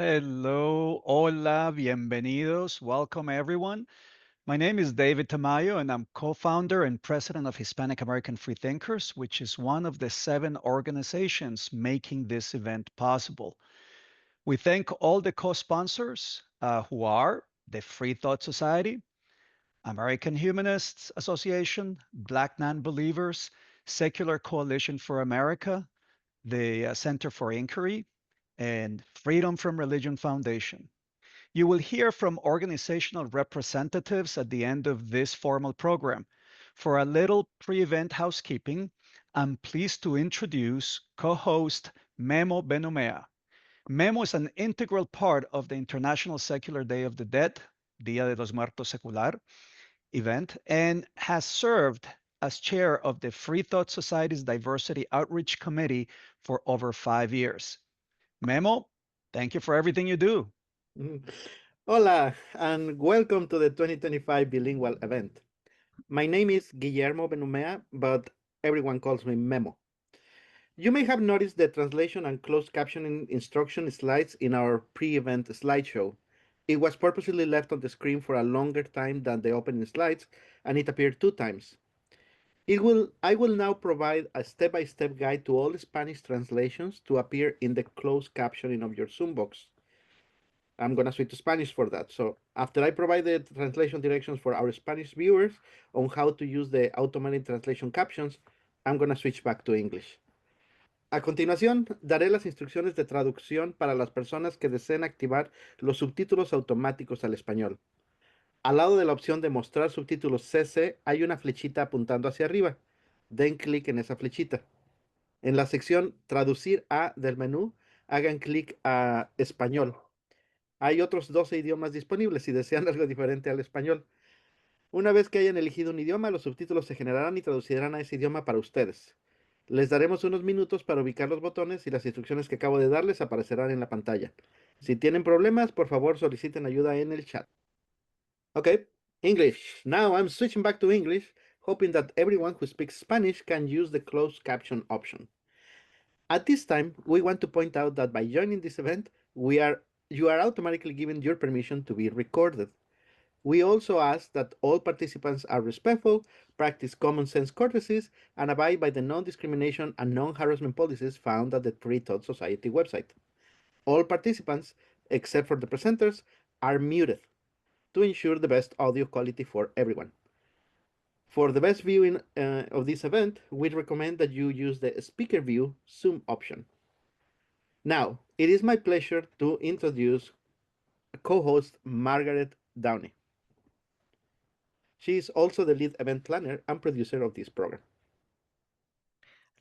Hello, hola, bienvenidos. Welcome, everyone. My name is David Tamayo, and I'm co founder and president of Hispanic American Freethinkers, which is one of the 7 organizations making this event possible. We thank all the co sponsors who are the Free Thought Society, American Humanists Association, Black Non Believers, Secular Coalition for America, the Center for Inquiry, and Freedom from Religion Foundation. You will hear from organizational representatives at the end of this formal program. For a little pre event housekeeping, I'm pleased to introduce co host Memo Benumea. Memo is an integral part of the International Secular Day of the Dead, Dia de los Muertos Secular event, and has served as chair of the Free Thought Society's Diversity Outreach Committee for over 5 years. Memo, thank you for everything you do. Mm. Hola, and welcome to the 2025 bilingual event. My name is Guillermo Benumea, but everyone calls me Memo. You may have noticed the translation and closed captioning instruction slides in our pre-event slideshow. It was purposely left on the screen for a longer time than the opening slides, and it appeared 2 times. I will now provide a step-by-step guide to all Spanish translations to appear in the closed captioning of your Zoom box. I'm going to switch to Spanish for that. So after I provide the translation directions for our Spanish viewers on how to use the automatic translation captions, I'm going to switch back to English. A continuación, daré las instrucciones de traducción para las personas que deseen activar los subtítulos automáticos al español. Al lado de la opción de mostrar subtítulos CC hay una flechita apuntando hacia arriba. Den clic en esa flechita. En la sección Traducir a del menú, hagan clic a Español. Hay otros 12 idiomas disponibles si desean algo diferente al español. Una vez que hayan elegido un idioma, los subtítulos se generarán y traducirán a ese idioma para ustedes. Les daremos unos minutos para ubicar los botones y las instrucciones que acabo de darles aparecerán en la pantalla. Si tienen problemas, por favor soliciten ayuda en el chat. Okay, English. Now I'm switching back to English, hoping that everyone who speaks Spanish can use the closed caption option. At this time, we want to point out that by joining this event, you are automatically given your permission to be recorded. We also ask that all participants are respectful, practice common sense courtesies, and abide by the non-discrimination and non-harassment policies found at the Free Thought Society website. All participants, except for the presenters, are muted to ensure the best audio quality for everyone. For the best viewing of this event, we recommend that you use the Speaker View Zoom option. Now, it is my pleasure to introduce co-host Margaret Downey. She is also the lead event planner and producer of this program.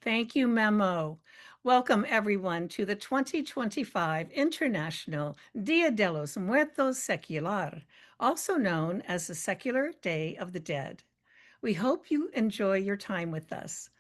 Thank you, Memo. Welcome, everyone, to the 2025 International Dia de los Muertos Secular, also known as the Secular Day of the Dead. We hope you enjoy your time with us.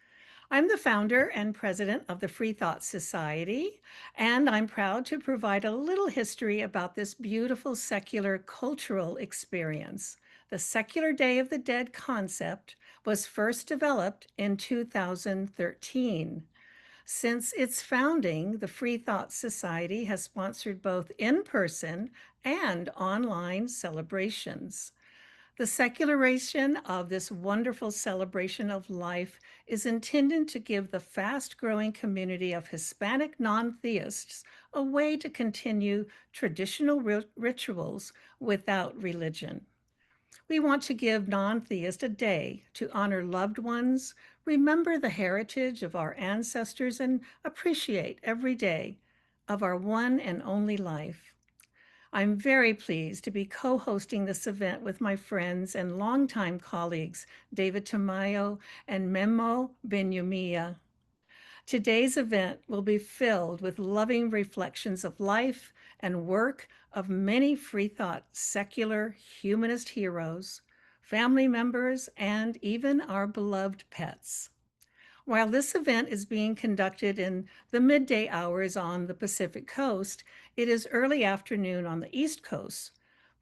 I'm the founder and president of the Free Thought Society, and I'm proud to provide a little history about this beautiful secular cultural experience. The Secular Day of the Dead concept was first developed in 2013. Since its founding, the Free Thought Society has sponsored both in-person and online celebrations. The secularization of this wonderful celebration of life is intended to give the fast-growing community of Hispanic non-theists a way to continue traditional rituals without religion. We want to give non-theists a day to honor loved ones, remember the heritage of our ancestors, and appreciate every day of our one and only life. I'm very pleased to be co-hosting this event with my friends and longtime colleagues, David Tamayo and Memo Benumea. Today's event will be filled with loving reflections of life and work of many free thought, secular, humanist heroes, family members, and even our beloved pets. While this event is being conducted in the midday hours on the Pacific Coast, it is early afternoon on the East Coast.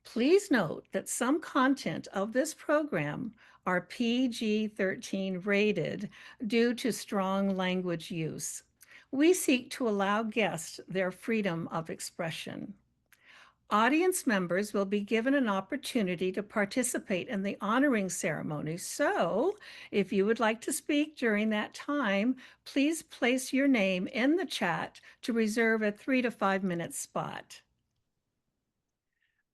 Please note that some content of this program are PG-13 rated due to strong language use. We seek to allow guests their freedom of expression. Audience members will be given an opportunity to participate in the honoring ceremony. So if you would like to speak during that time, please place your name in the chat to reserve a 3 to 5 minute spot.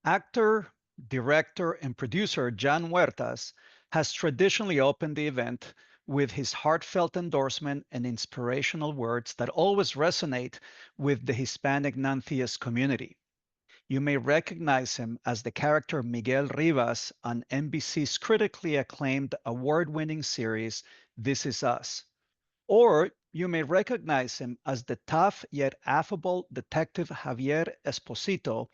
Actor, director, and producer John Huertas has traditionally opened the event with his heartfelt endorsement and inspirational words that always resonate with the Hispanic non-theist community. You may recognize him as the character Miguel Rivas on NBC's critically acclaimed award-winning series, This Is Us. Or you may recognize him as the tough yet affable Detective Javier Esposito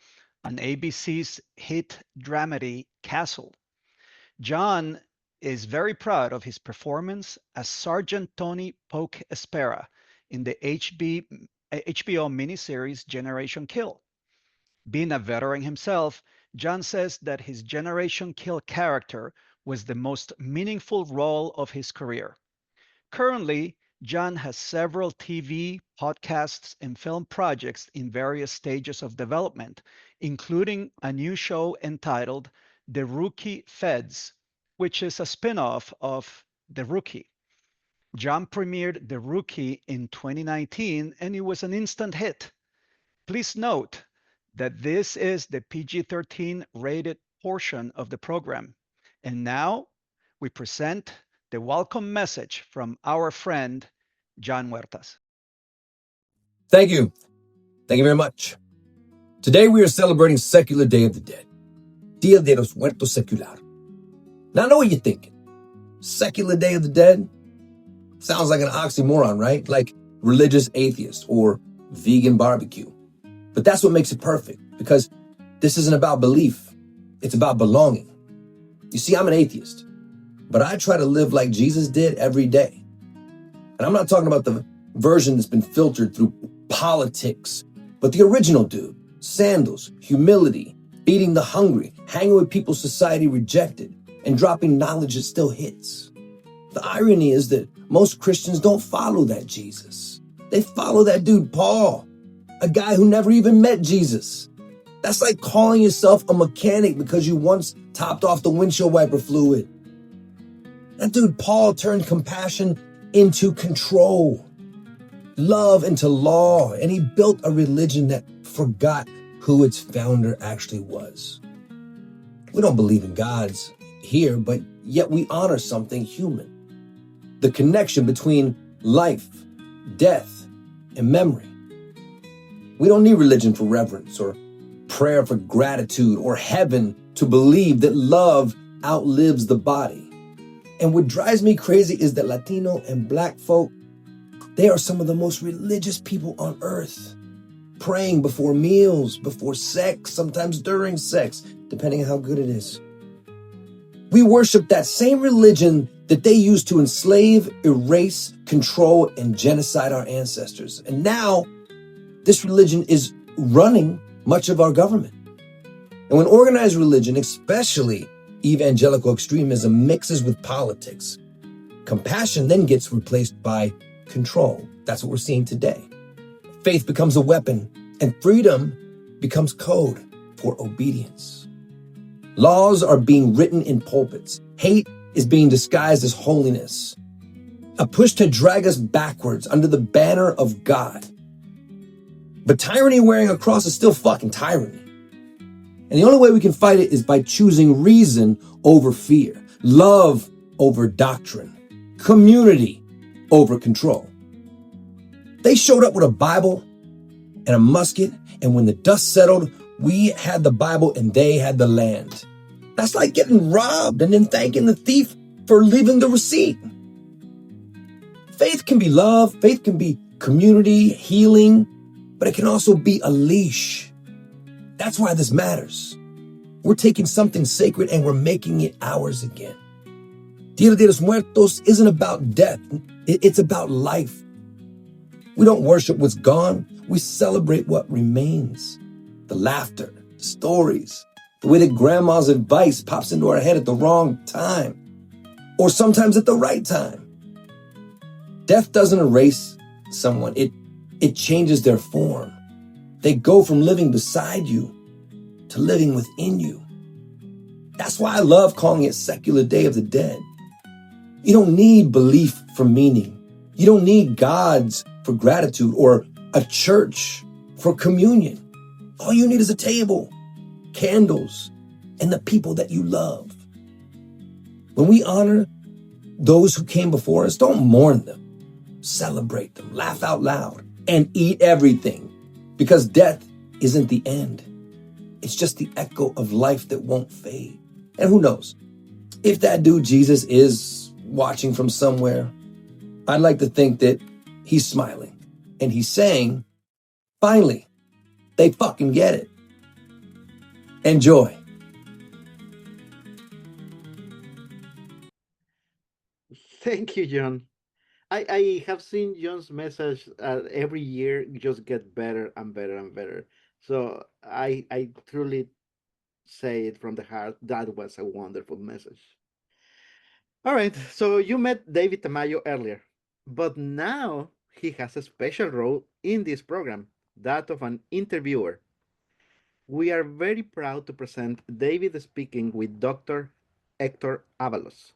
on ABC's hit dramedy Castle. John is very proud of his performance as Sergeant Tony Poke Espera in the HBO miniseries Generation Kill. Being a veteran himself, John says that his Generation Kill character was the most meaningful role of his career. Currently, John has several TV, podcasts, and film projects in various stages of development, including a new show entitled The Rookie Feds, which is a spin-off of The Rookie. John premiered The Rookie in 2019 and it was an instant hit. Please note that this is the PG-13 rated portion of the program. And now we present the welcome message from our friend, John Huertas. Thank you. Thank you very much. Today we are celebrating Secular Day of the Dead, Dia de los Muertos Secular. Now I know what you're thinking. Secular Day of the Dead? Sounds like an oxymoron, right? Like religious atheist or vegan barbecue. But that's what makes it perfect, because this isn't about belief. It's about belonging. You see, I'm an atheist, but I try to live like Jesus did every day. And I'm not talking about the version that's been filtered through politics, but the original dude. Sandals, humility, feeding the hungry, hanging with people society rejected, and dropping knowledge that still hits. The irony is that most Christians don't follow that Jesus. They follow that dude Paul, a guy who never even met Jesus. That's like calling yourself a mechanic because you once topped off the windshield wiper fluid. That dude Paul turned compassion into control, love into law, and he built a religion that forgot who its founder actually was. We don't believe in gods here, but yet we honor something human. The connection between life, death, and memory. We don't need religion for reverence or prayer for gratitude or heaven to believe that love outlives the body. And what drives me crazy is that Latino and Black folk, they are some of the most religious people on earth. Praying before meals, before sex, sometimes during sex, depending on how good it is. We worship that same religion that they used to enslave, erase, control, and genocide our ancestors. And now, this religion is running much of our government. And when organized religion, especially evangelical extremism, mixes with politics, compassion then gets replaced by control. That's what we're seeing today. Faith becomes a weapon, and freedom becomes code for obedience. Laws are being written in pulpits. Hate is being disguised as holiness. A push to drag us backwards under the banner of God. But tyranny wearing a cross is still fucking tyranny. And the only way we can fight it is by choosing reason over fear, love over doctrine, community over control. They showed up with a Bible and a musket, and when the dust settled, we had the Bible and they had the land. That's like getting robbed and then thanking the thief for leaving the receipt. Faith can be love, faith can be community, healing, but it can also be a leash. That's why this matters. We're taking something sacred and we're making it ours again. Dia de los Muertos isn't about death. It's about life. We don't worship what's gone. We celebrate what remains. The laughter, the stories, the way that grandma's advice pops into our head at the wrong time, or sometimes at the right time. Death doesn't erase someone. It changes their form. They go from living beside you to living within you. That's why I love calling it Secular Day of the Dead. You don't need belief for meaning. You don't need gods for gratitude or a church for communion. All you need is a table, candles, and the people that you love. When we honor those who came before us, don't mourn them. Celebrate them, laugh out loud, and eat everything. Because death isn't the end. It's just the echo of life that won't fade. And who knows? If that dude Jesus is watching from somewhere, I'd like to think that he's smiling. And he's saying, finally, they fucking get it. Enjoy. Thank you, John. I have seen John's message every year just get better and better and better. So I truly say it from the heart. That was a wonderful message. All right, so you met David Tamayo earlier, but now he has a special role in this program, that of an interviewer. We are very proud to present David speaking with Dr. Hector Avalos.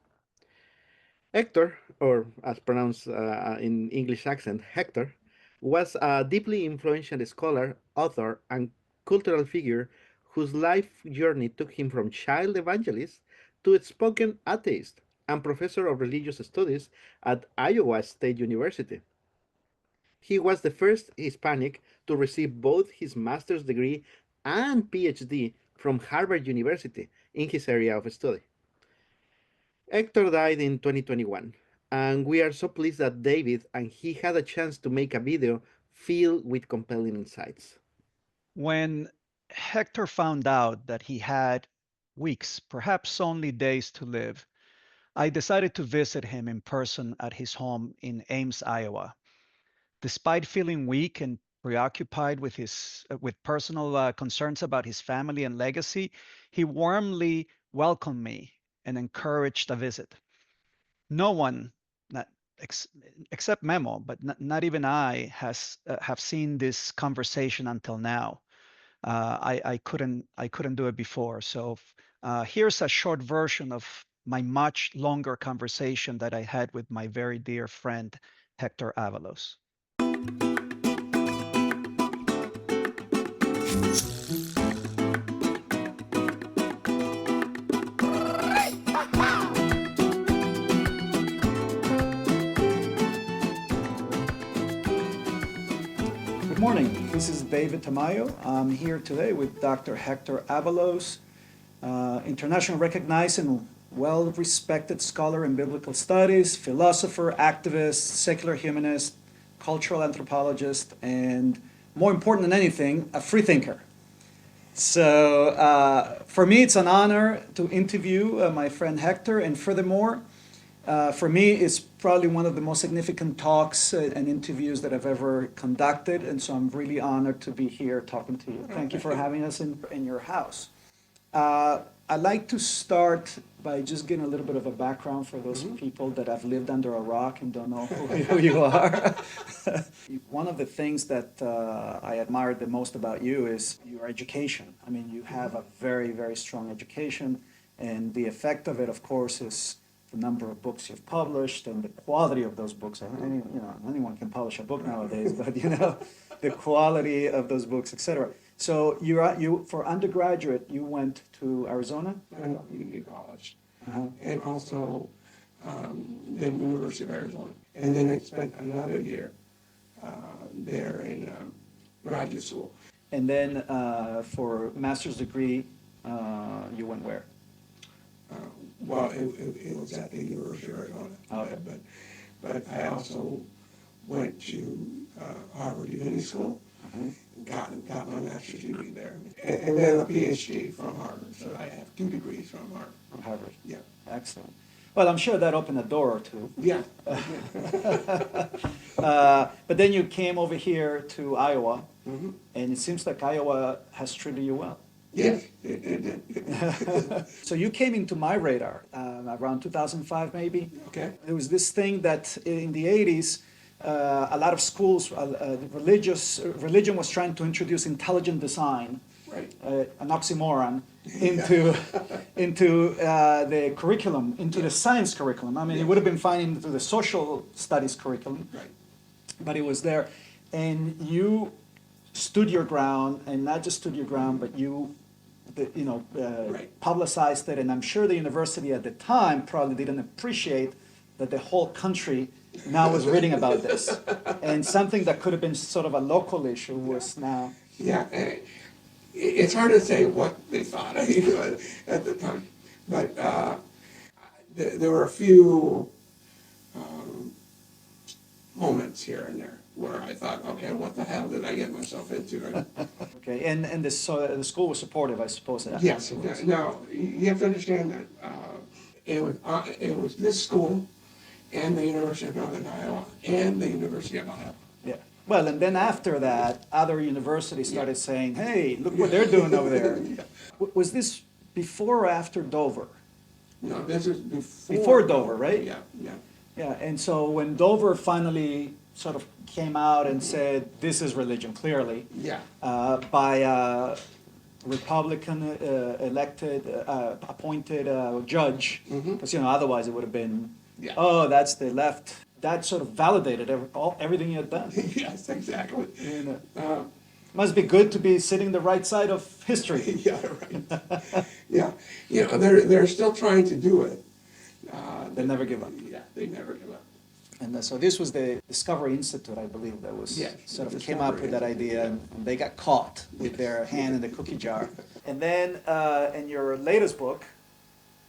Hector, or as pronounced in English accent, Hector, was a deeply influential scholar, author, and cultural figure whose life journey took him from child evangelist to outspoken atheist and professor of religious studies at Iowa State University. He was the first Hispanic to receive both his master's degree and PhD from Harvard University in his area of study. Hector died in 2021, and we are so pleased that David and he had a chance to make a video filled with compelling insights. When Hector found out that he had weeks, perhaps only days to live, I decided to visit him in person at his home in Ames, Iowa. Despite feeling weak and preoccupied with personal concerns about his family and legacy, he warmly welcomed me and encouraged a visit. No one, not, ex, except Memo, but not even I, has have seen this conversation until now. I couldn't do it before. So here's a short version of my much longer conversation that I had with my very dear friend Hector Avalos. Good morning. This is David Tamayo. I'm here today with Dr. Hector Avalos, internationally recognized and well-respected scholar in biblical studies, philosopher, activist, secular humanist, cultural anthropologist, and more important than anything, a free thinker. So for me, it's an honor to interview my friend Hector, and furthermore, for me, it's probably one of the most significant talks and interviews that I've ever conducted, and so I'm really honored to be here talking to you. Thank you for having us in your house. I'd like to start by just getting a little bit of a background for those people that have lived under a rock and don't know who you are. One of the things that I admired the most about you is your education. I mean, you have a very, very strong education, and the effect of it, of course, is the number of books you've published and the quality of those books. Anyone can publish a book nowadays, but the quality of those books, etc. So you for undergraduate, you went to Arizona? I went to community college, Uh-huh. and also the University of Arizona. And then I spent another year there in graduate school. And then for master's degree, you went where? Well, it was at the University of Arizona. Okay. But I also went to Harvard Divinity School, got my master's degree there, and then a PhD from Harvard. So I have 2 degrees from Harvard. From Harvard. Yeah. Excellent. Well, I'm sure that opened a door or two. Yeah. But then you came over here to Iowa, Mm-hmm. and it seems like Iowa has treated you well. Yes, it did. So you came into my radar around 2005, maybe. Okay. There was this thing that in the 80s, a lot of schools, religion was trying to introduce intelligent design, Right. an oxymoron, into the curriculum, into the science curriculum. I mean, it would have been fine into the social studies curriculum, Right. but it was there. And you stood your ground, and not just stood your ground, but you Right. publicized it. And I'm sure the university at the time probably didn't appreciate that the whole country now was reading about this. And something that could have been sort of a local issue was now. Yeah, and it's hard to say what they thought at the time, but there were a few moments here and there where I thought, okay, what the hell did I get myself into? Okay, and the school was supportive, I suppose. Yes, now, you have to understand that it was this school and the University of Northern Iowa and the University of Iowa. Yeah. Well, and then after that, other universities started saying, hey, look what they're doing over there. Was this before or after Dover? No, this is Before Dover, right? Yeah, yeah. Yeah, and so when Dover finally sort of came out and said, this is religion, clearly, Yeah. By a Republican elected, appointed judge, because, otherwise it would have been, Yeah. oh, that's the left. That sort of validated everything you had done. Yes, exactly. Must be good to be sitting the right side of history. Yeah, right. Yeah, they're still trying to do it. They never give up. Yeah, they never give up. And so this was the Discovery Institute, I believe, that was Yes, sort of the came up with that Discovery idea, and they got caught with their hand in the cookie jar. And then in your latest book,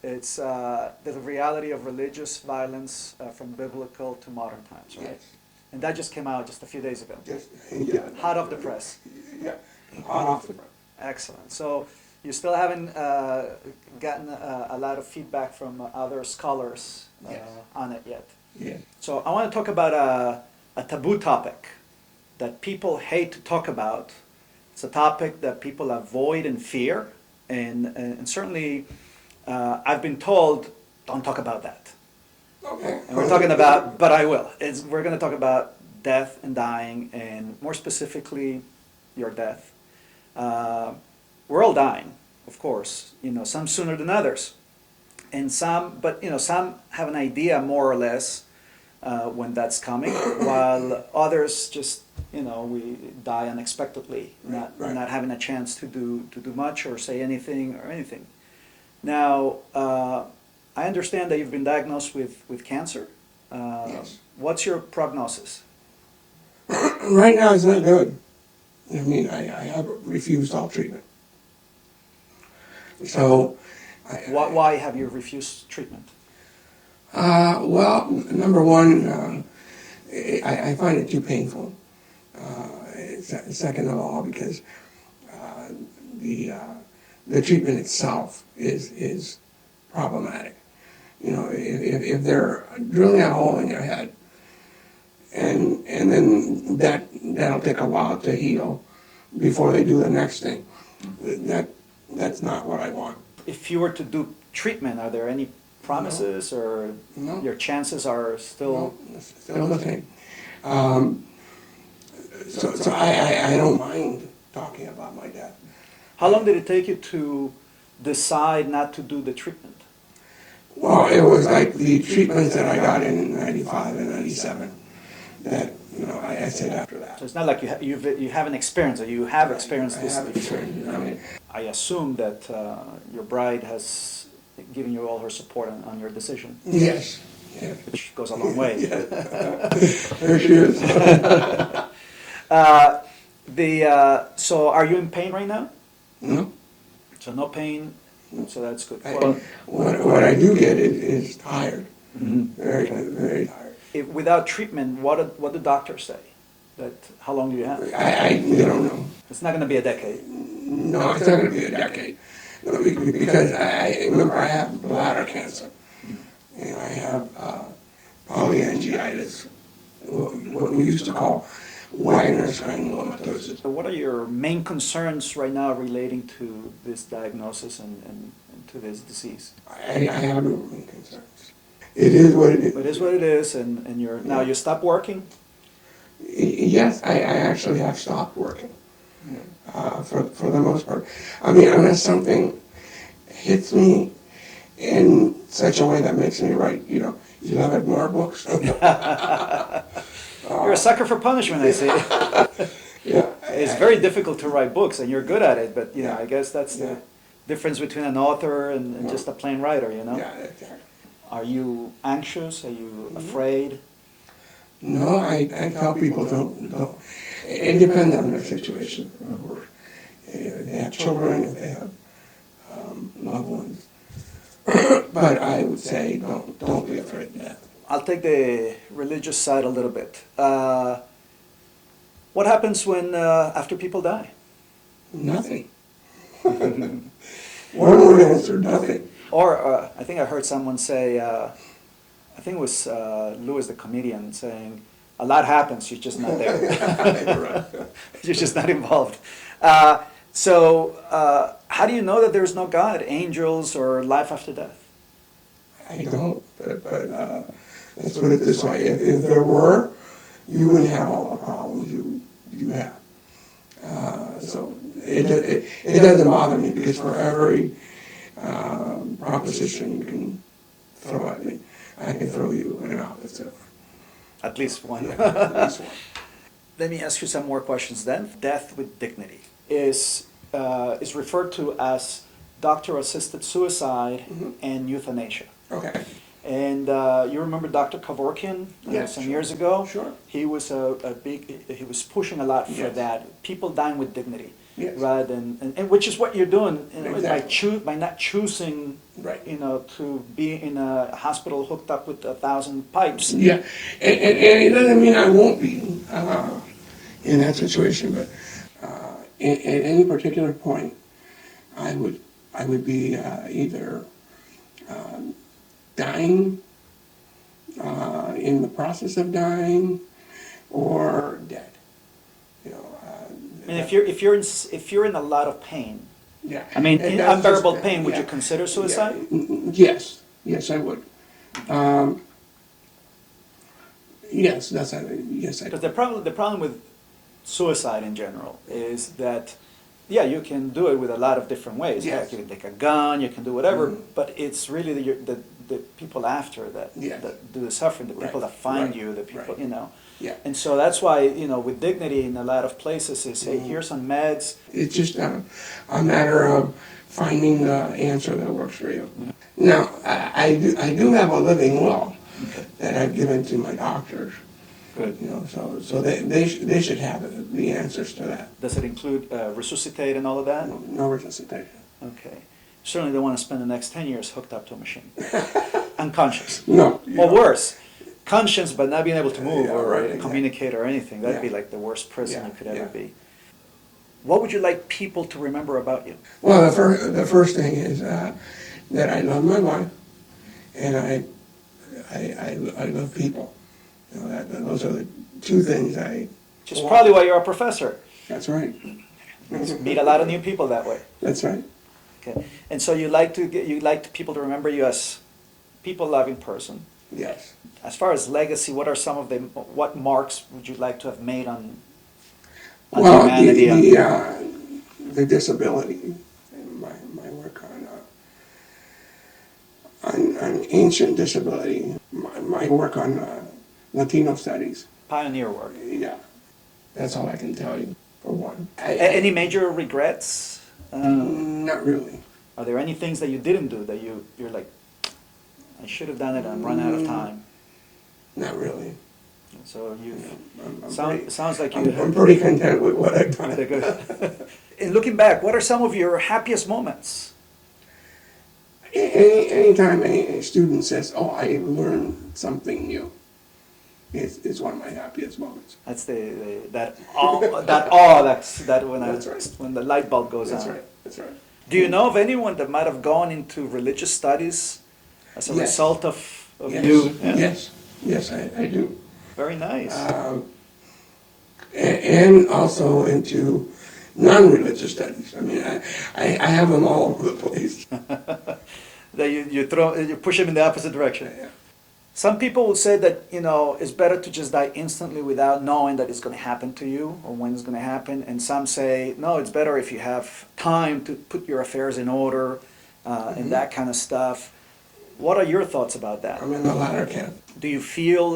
it's the reality of religious violence from biblical to modern times, right? Yes. And that just came out just a few days ago. Just, yeah. Hot off the press. Yeah, hot off the press. Excellent. So you still haven't gotten a lot of feedback from other scholars Yes. on it yet. Yeah. So I want to talk about a taboo topic that people hate to talk about. It's a topic that people avoid and fear, and certainly I've been told, don't talk about that. Okay. And we're talking about, but I will. We're going to talk about death and dying, and more specifically, your death. We're all dying, of course. Some sooner than others, and some have an idea more or less when that's coming, while others just we die unexpectedly, Right. not having a chance to do much or say anything or anything. Now, I understand that you've been diagnosed with cancer. Yes. What's your prognosis? Right now, it's not good. I mean, I have refused all treatment. So, Why have you refused treatment? well, number one, I find it too painful. Second of all, because the treatment itself is problematic. You know, if they're drilling a hole in your head, and then that'll take a while to heal before they do the next thing. That's not what I want. If you were to do treatment, are there any promises or No. your chances are still? No, it's still the same. So I don't mind talking about my death. How long did it take you to decide not to do the treatment? Well, it was like the treatments that I got in '95 and '97 that, you know, I said after that. So it's not like you haven't experienced it. You have experienced this I have before. experienced it. I mean, I assume that your bride has given you all her support on your decision, yes. Yeah. which goes a long way. There she is. So are you in pain right now? No. So no pain. So that's good. What I do get is tired. Very, very tired. Without treatment, what do doctors say? That how long do you have? I don't know. It's not going to be a decade. No, it's not going to be a decade. No, because I remember I have bladder cancer. And I have polyangiitis, what we used to call Wagner's granulomatosis. So what are your main concerns right now relating to this diagnosis and to this disease? I have no main concerns. It is what it is. It is what it is, and now you stop working? Yes, I actually have stopped working for the most part. I mean, unless something hits me in such a way that makes me write, 11 more books. You're a sucker for punishment, I see. Yeah. It's very difficult to write books, and you're good at it, but I guess that's the difference between an author and just a plain writer, Yeah, exactly. Are you anxious? Are you afraid? No, I tell people don't. It depends on their situation. If they have children, if they have loved ones. But I would say don't be afraid of death. I'll take the religious side a little bit. What happens when after people die? Nothing. One word answer, nothing. Or I think I heard someone say, I think it was Lewis the comedian saying, a lot happens, you're just not there. You're just not involved. So how do you know that there's no God, angels, or life after death? I don't, but let's put it this way. If there were, you wouldn't have all the problems you have. So it doesn't bother me because for every proposition you can throw at me, I can throw you an opposite. At least one. Yeah, at least one. Let me ask you some more questions then. Death with dignity is referred to as doctor-assisted suicide and euthanasia. Okay. And you remember Dr. Kevorkian some years ago? Sure. He was he was pushing a lot for Yes. that. People dying with dignity. Yes. Rather than, and which is what you're doing Exactly. by not choosing, Right. to be in a hospital hooked up with 1,000 pipes. Yeah, and it doesn't mean I won't be in that situation, but at any particular point, I would be either dying, in the process of dying, or dead. I mean, if you're in a lot of pain, yeah. I mean, And in that's unbearable just- pain, would you yeah. consider suicide? Yeah. Yes, I would. Yes, yes, I Because would. the problem with suicide in general is that, yeah, you can do it with a lot of different ways. Yes. Heck, you can take a gun, you can do whatever, Mhm. but it's really the people after that Yes. do the suffering, the people Right. that find Right. you, the people, Right. Yeah. And so that's why, with dignity in a lot of places is, hey, here's some meds. It's just a matter of finding the answer that works for you. Now, I do have a living will that I've given to my doctors. Good. So they should have the answers to that. Does it include resuscitate and all of that? No resuscitation. Okay. Certainly don't want to spend the next 10 years hooked up to a machine. Unconscious. No. Or worse, conscious but not being able to move Yeah, or right, exactly. communicate or anything. That'd be Yeah. like the worst prison Yeah, you could ever yeah. be. what would you like people to remember about you? Well, the first thing is that I love my wife, and I love people. You know, those are the two things I. Which is probably why you're a professor. That's right. Meet a lot of new people that way. That's right. Okay, and so you like people to remember you as people-loving person. Yes. As far as legacy, what marks would you like to have made on Well, humanity? the disability, my work on ancient disability, my work on Latino studies. Pioneer work. Yeah, that's all I can tell you, for one. Any major regrets? Not really. Are there any things that you didn't do that you're like, I should have done it, I'm run out of time? Not really. So I'm sounds like I'm pretty content with what I've done. In looking back, what are some of your happiest moments? Anytime a student says, "Oh, I learned something new," it's one of my happiest moments. That's that awe that when That's right. when the light bulb goes That's on. right. That's right. Do you know of anyone that might have gone into religious studies as a Yes. result of Yes. you? Yeah. Yes, I do. Very nice. And also into non-religious studies. I mean, I have them all over the place. That you push him in the opposite direction. Yeah. Some people will say that it's better to just die instantly without knowing that it's going to happen to you or when it's going to happen. And some say no, it's better if you have time to put your affairs in order and that kind of stuff. What are your thoughts about that? I'm in the latter camp. Do you feel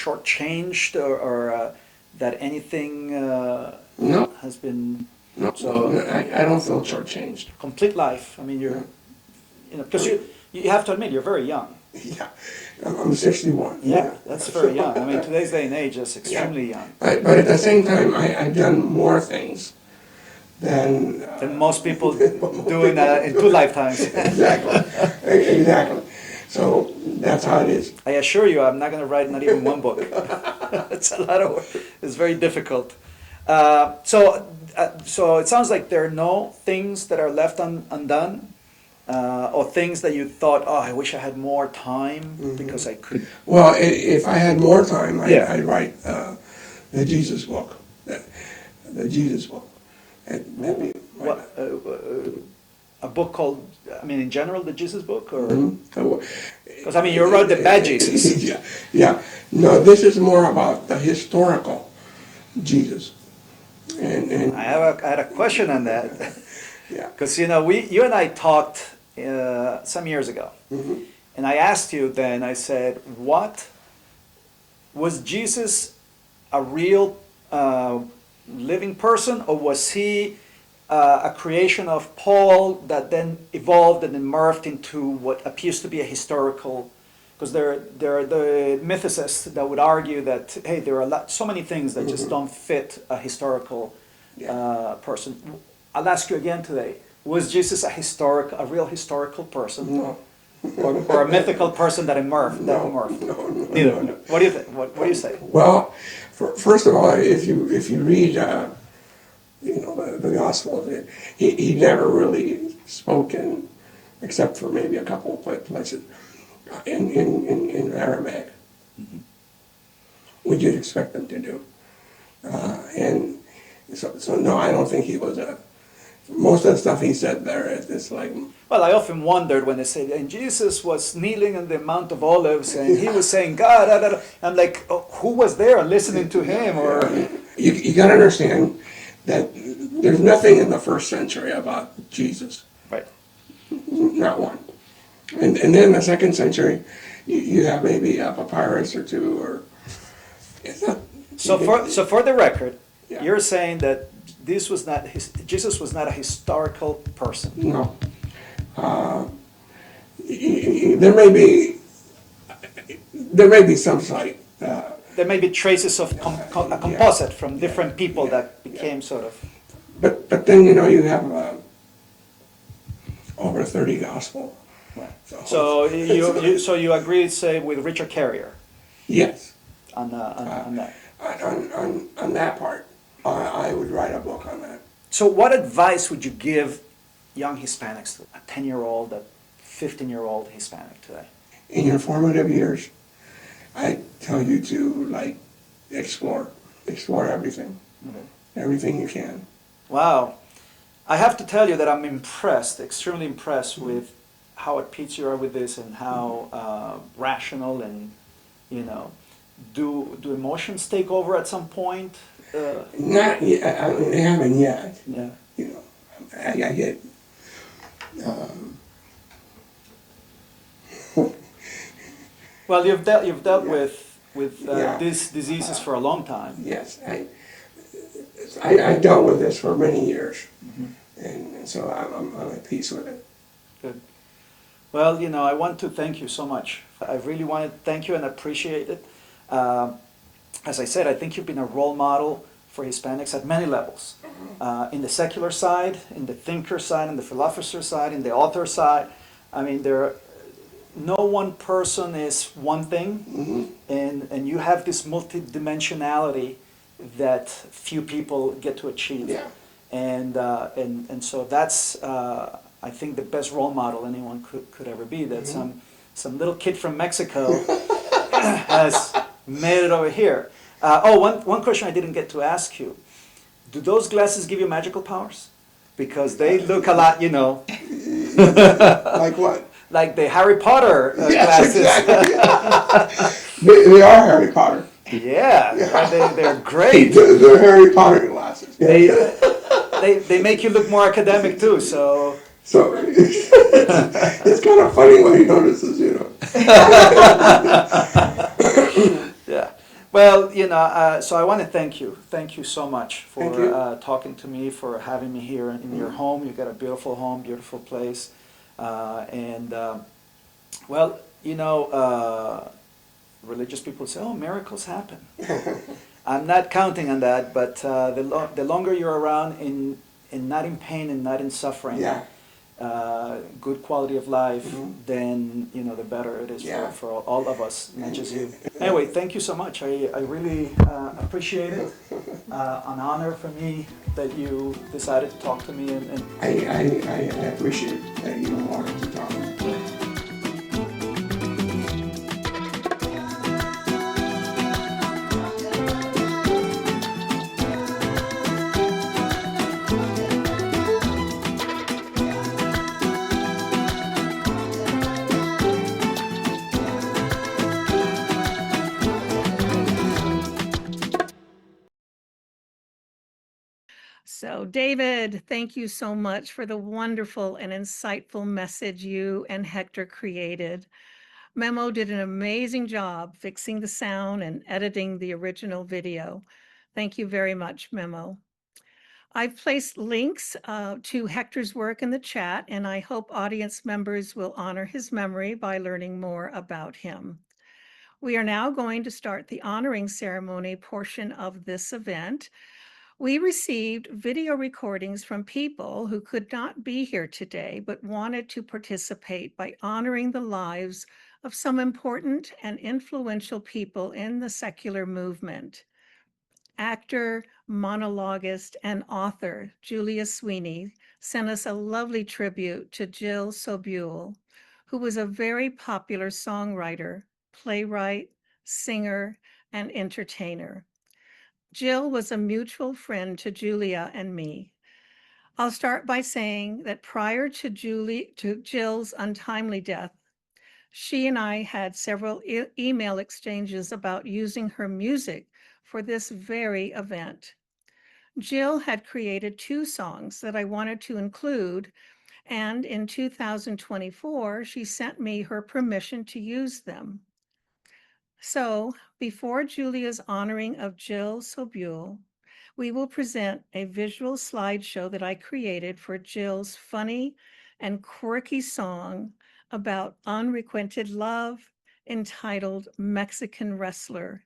shortchanged or that anything No. has been No, So- I don't feel shortchanged. complete life? I mean, because you have to admit you're very young. Yeah, I'm 61. Yeah, that's very young. I mean, today's day and age is extremely young. But at the same time, I've done more things than. Than most people do in 2 lifetimes. Exactly. Exactly. So that's how it is. I assure you, I'm not going to write not even one book. It's a lot of work. It's very difficult. So it sounds like there are no things that are left undone, or things that you thought, oh, I wish I had more time because I could. Well, if I had more time, Yeah. I'd write the Jesus book. The Jesus book. And maybe. What, a book called, I mean, in general, the Jesus book, or because I mean, you wrote the Bad Jesus. Yeah. No, this is more about the historical Jesus. And I had a question on that. yeah. Because you and I talked some years ago, and I asked you then. I said, "What was Jesus a real living person, or was he a creation of Paul that then evolved and then morphed into what appears to be a historical?" Because there are the mythicists that would argue that hey, there are so many things that just don't fit a historical person. I'll ask you again today. Was Jesus a real historical person? No. Or a mythical person that emerged? No. Neither. No. What do you think? What do you say? Well, first of all, if you read, the Gospels, he never really spoke except for maybe a couple of places, in Aramaic, which you'd expect them to do. And so no, I don't think he was most of the stuff he said there is like. Well, I often wondered when they said, and Jesus was kneeling on the Mount of Olives, and he was saying, God, da, da, da. I'm like, oh, who was there listening to him? Or You got to understand that there's nothing in the first century about Jesus. right. Not one. And then the second century, you have maybe a papyrus or two, or it's not. So for the record, Yeah. you're saying that Jesus was not a historical person. No. There may be some slight. There may be traces of a composite from different people that became sort of. But then you have over 30 gospel. So you agree, say, with Richard Carrier Yes. on that. On that part, I would write a book on that. So what advice would you give young Hispanics, a 10-year-old, a 15-year-old Hispanic today? In your formative years, I tell you to explore everything, everything you can. Wow. I have to tell you that I'm impressed, extremely impressed with how at peace you are with this and how rational and, do emotions take over at some point? Not yet. They haven't yet. Yeah. I get. Well, you've dealt Yeah. with Yeah. these diseases for a long time. Yes, I dealt with this for many years, and so I'm at peace with it. Good. Well, I want to thank you so much. I really want to thank you and appreciate it. As I said, I think you've been a role model for Hispanics at many levels. In the secular side, in the thinker side, in the philosopher side, in the author side. I mean, no one person is one thing, and you have this multidimensionality that few people get to achieve. Yeah. And so that's I think the best role model anyone could ever be. That some little kid from Mexico has made it over here. One question I didn't get to ask you: do those glasses give you magical powers? Because they look a lot, Like what? like the Harry Potter Yes, glasses. exactly. they are Harry Potter. Yeah, they're great. They're Harry Potter glasses. They make you look more academic too. So So it's kind of funny when he notices, yeah. Well, so I want to thank you. Thank you so much for Thank you. talking to me, for having me here in your home. You've got a beautiful home, beautiful place. Religious people say, "Oh, miracles happen." I'm not counting on that, but the longer you're around not in pain and not in suffering, Yeah. good quality of life, then the better it is Yeah. for all of us, not just you. Anyway, thank you so much. I really appreciate it. An honor for me that you decided to talk to me and I appreciate that you wanted to talk. So, David, thank you so much for the wonderful and insightful message you and Hector created. Memo did an amazing job fixing the sound and editing the original video. Thank you very much, Memo. I've placed links to Hector's work in the chat, and I hope audience members will honor his memory by learning more about him. We are now going to start the honoring ceremony portion of this event. We received video recordings from people who could not be here today but wanted to participate by honoring the lives of some important and influential people in the secular movement. Actor, monologuist, and author Julia Sweeney sent us a lovely tribute to Jill Sobule, who was a very popular songwriter, playwright, singer, and entertainer. Jill was a mutual friend to Julia and me. I'll start by saying that prior to Jill's untimely death, she and I had several email exchanges about using her music for this very event. Jill had created 2 songs that I wanted to include, and in 2024, she sent me her permission to use them. So, before Julia's honoring of Jill Sobule, we will present a visual slideshow that I created for Jill's funny and quirky song about unrequited love entitled Mexican Wrestler.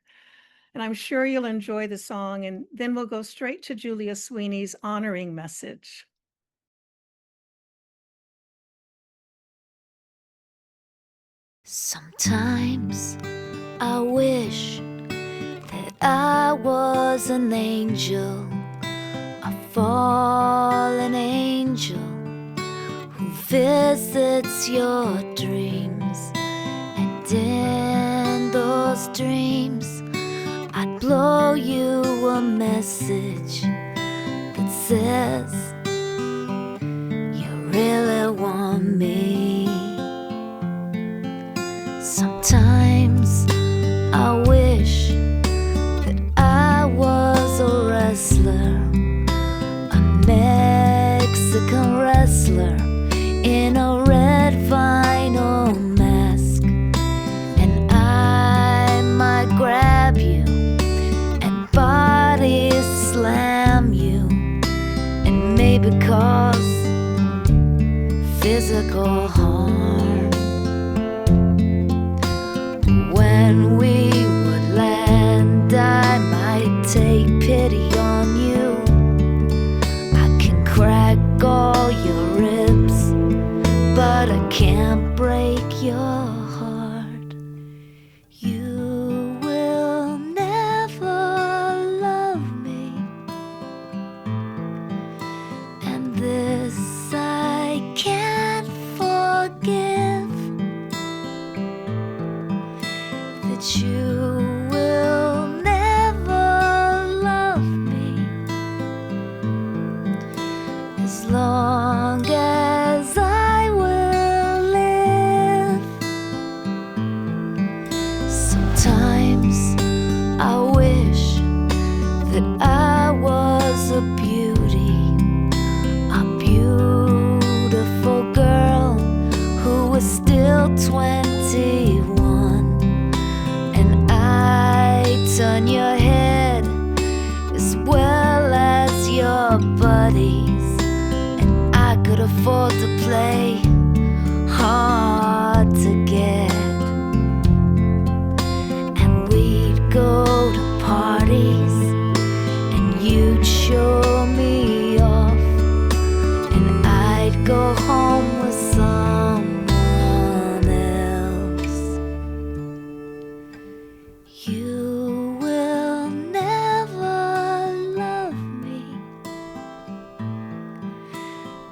And I'm sure you'll enjoy the song, and then we'll go straight to Julia Sweeney's honoring message. Sometimes I wish that I was an angel, a fallen angel who visits your dreams, and in those dreams I'd blow you a message that says you really want me. Sometimes I wish that I was a wrestler, a Mexican wrestler in a red vinyl mask, and I might grab you and body slam you, and maybe cause physical harm. When we would land, I might take pity on you. I can crack all your ribs, but I can't break your heart. You will never love me, and this I can't forgive, that you will never love me as long as I will live. Sometimes I wish that I was a beauty, a beautiful girl who was still 21, and I turn your head as well as your buddies, and I could afford to play hard to get, and we'd go to parties and you'd show me off, and I'd go home with someone else. You will never love me,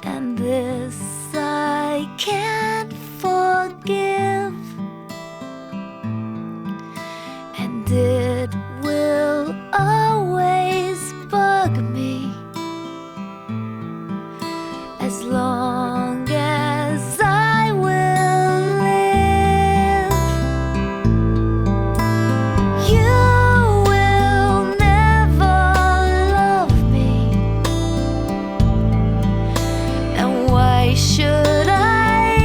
and this I can't forgive, and it will always bug me as long as I will live. You will never love me, and why should I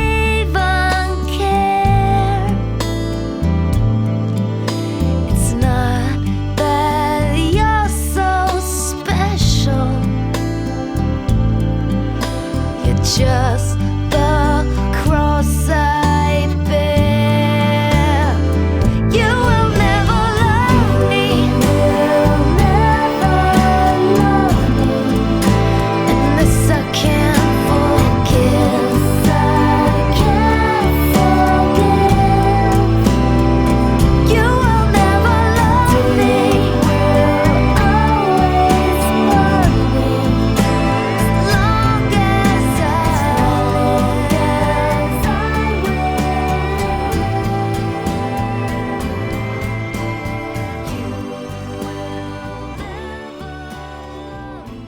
even care? It's not that you're so special, you're just the cross I bear. You will never love me, will never love me, unless I can't forgive. I can't forgive. You will never love me, will always love me, as long as I live. You will never love me.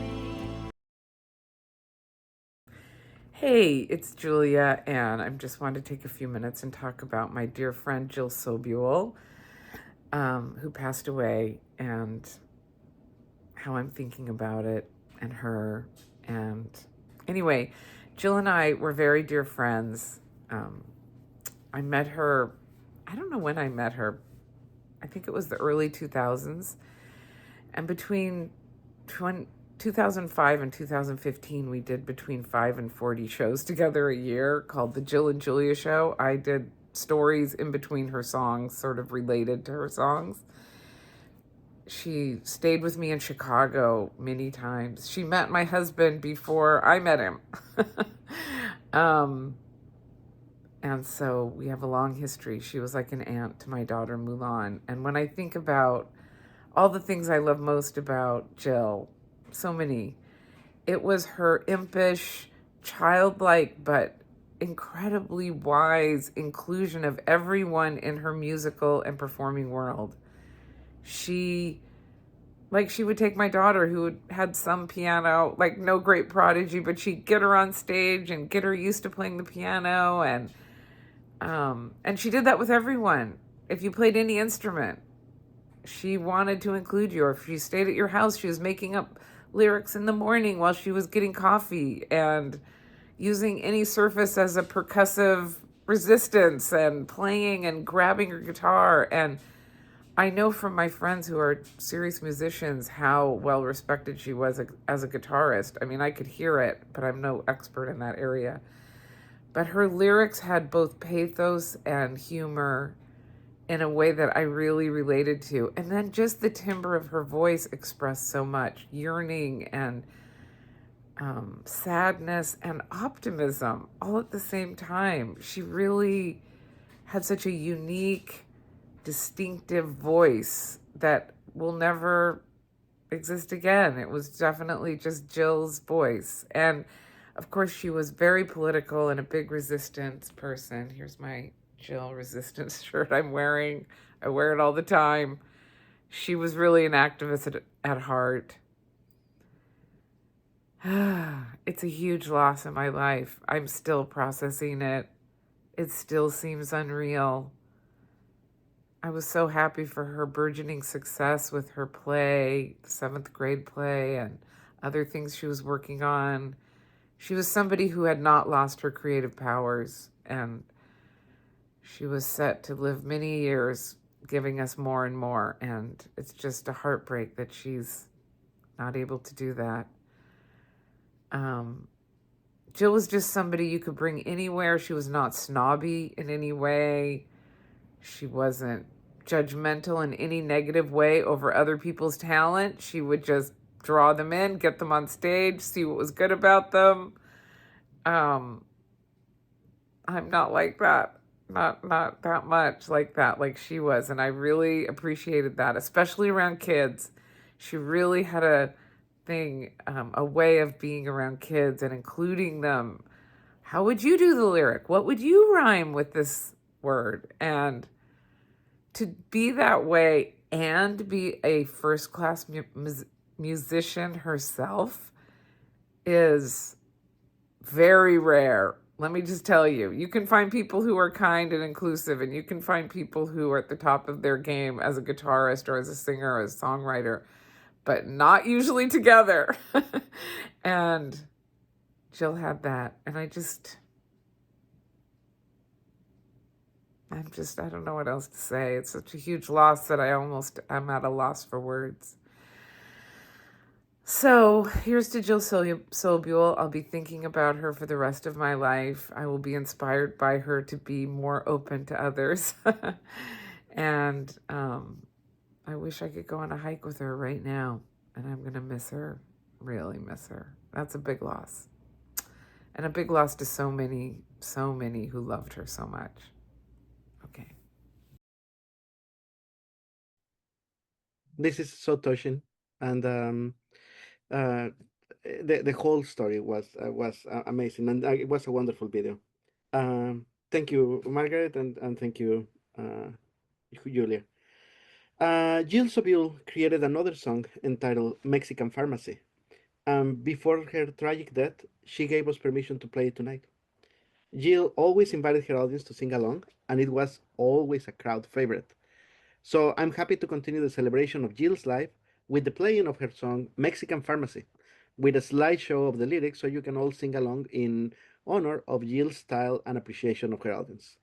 Hey, it's Julia, and I just wanted to take a few minutes and talk about my dear friend Jill Sobule, who passed away, and how I'm thinking about it and her. And anyway, Jill and I were very dear friends. I met her, I don't know when I met her. I think it was the early 2000s. And between 2005 and 2015, we did between 5 and 40 shows together a year called The Jill and Julia Show. I did stories in between her songs, sort of related to her songs. She stayed with me in Chicago many times. She met my husband before I met him. And so we have a long history. She was like an aunt to my daughter Mulan. And when I think about all the things I love most about Jill, so many, It was her impish, childlike, but incredibly wise inclusion of everyone in her musical and performing world. She would take my daughter who had some piano, like no great prodigy, but she'd get her on stage and get her used to playing the piano. And she did that with everyone. If you played any instrument, she wanted to include you. Or if she stayed at your house, she was making up lyrics in the morning while she was getting coffee and using any surface as a percussive resistance and playing and grabbing her guitar. And I know from my friends who are serious musicians how well respected she was as a guitarist. I mean, I could hear it, but I'm no expert in that area. But her lyrics had both pathos and humor in a way that I really related to. And then just the timbre of her voice expressed so much yearning and sadness and optimism all at the same time. She really had such a unique, distinctive voice that will never exist again. It was definitely just Jill's voice. And of course, she was very political and a big resistance person. Here's my Jill resistance shirt I'm wearing. I wear it all the time. She was really an activist at heart. It's a huge loss in my life. I'm still processing it. It still seems unreal. I was so happy for her burgeoning success with her play, the 7th grade play, and other things she was working on. She was somebody who had not lost her creative powers, and she was set to live many years giving us more and more, and it's just a heartbreak that she's not able to do that. Jill was just somebody you could bring anywhere. She was not snobby in any way. She wasn't judgmental in any negative way over other people's talent. She would just draw them in, get them on stage, see what was good about them. I'm not like that. Not that much like that, like she was. And I really appreciated that, especially around kids. She really had a thing, a way of being around kids and including them. How would you do the lyric? What would you rhyme with this word? And to be that way and be a first-class musician herself is very rare. Let me just tell you, you can find people who are kind and inclusive, and you can find people who are at the top of their game as a guitarist or as a singer or as a songwriter, but not usually together. And Jill had that. And I don't know what else to say. It's such a huge loss that I'm at a loss for words. So here's to Jill Sobule. I'll be thinking about her for the rest of my life. I will be inspired by her to be more open to others. And I wish I could go on a hike with her right now. And I'm going to miss her, really miss her. That's a big loss. And a big loss to so many who loved her so much. Okay. This is so touching, and the whole story was amazing, and it was a wonderful video. Thank you, Margaret, and thank you, Julia. Jill Sobule created another song entitled Mexican Pharmacy. Before her tragic death, she gave us permission to play it tonight. Jill always invited her audience to sing along, and it was always a crowd favorite. So I'm happy to continue the celebration of Jill's life with the playing of her song Mexican Pharmacy, with a slideshow of the lyrics so you can all sing along in honor of Jill's style and appreciation of her audience.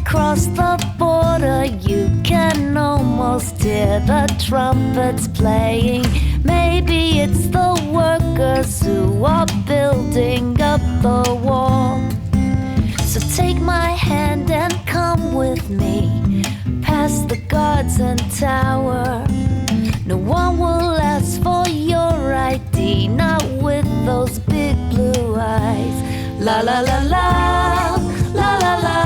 Across the border, you can almost hear the trumpets playing. Maybe it's the workers who are building up the wall. So take my hand and come with me, past the guards and tower. No one will ask for your ID La la la la, la la la,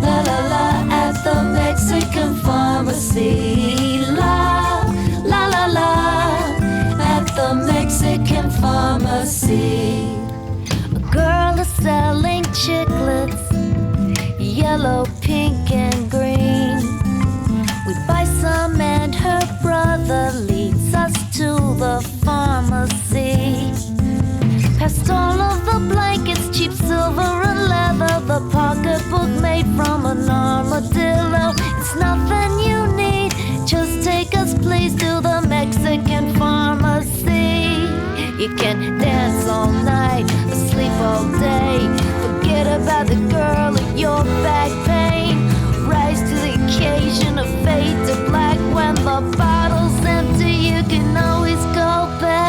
la la la at the Mexican pharmacy. La la la la at the Mexican pharmacy. A girl is selling chiclets, yellow, pink, and green. We buy some and her brother leads us to the pharmacy. Past all of the blankets, cheap silver and leather, the pocketbook made from an armadillo. It's nothing you need, just take us please to the Mexican pharmacy. You can dance all night, sleep all day, forget about the girl and your back pain. Rise to the occasion of fade to black. When the bottle's empty, you can always go back.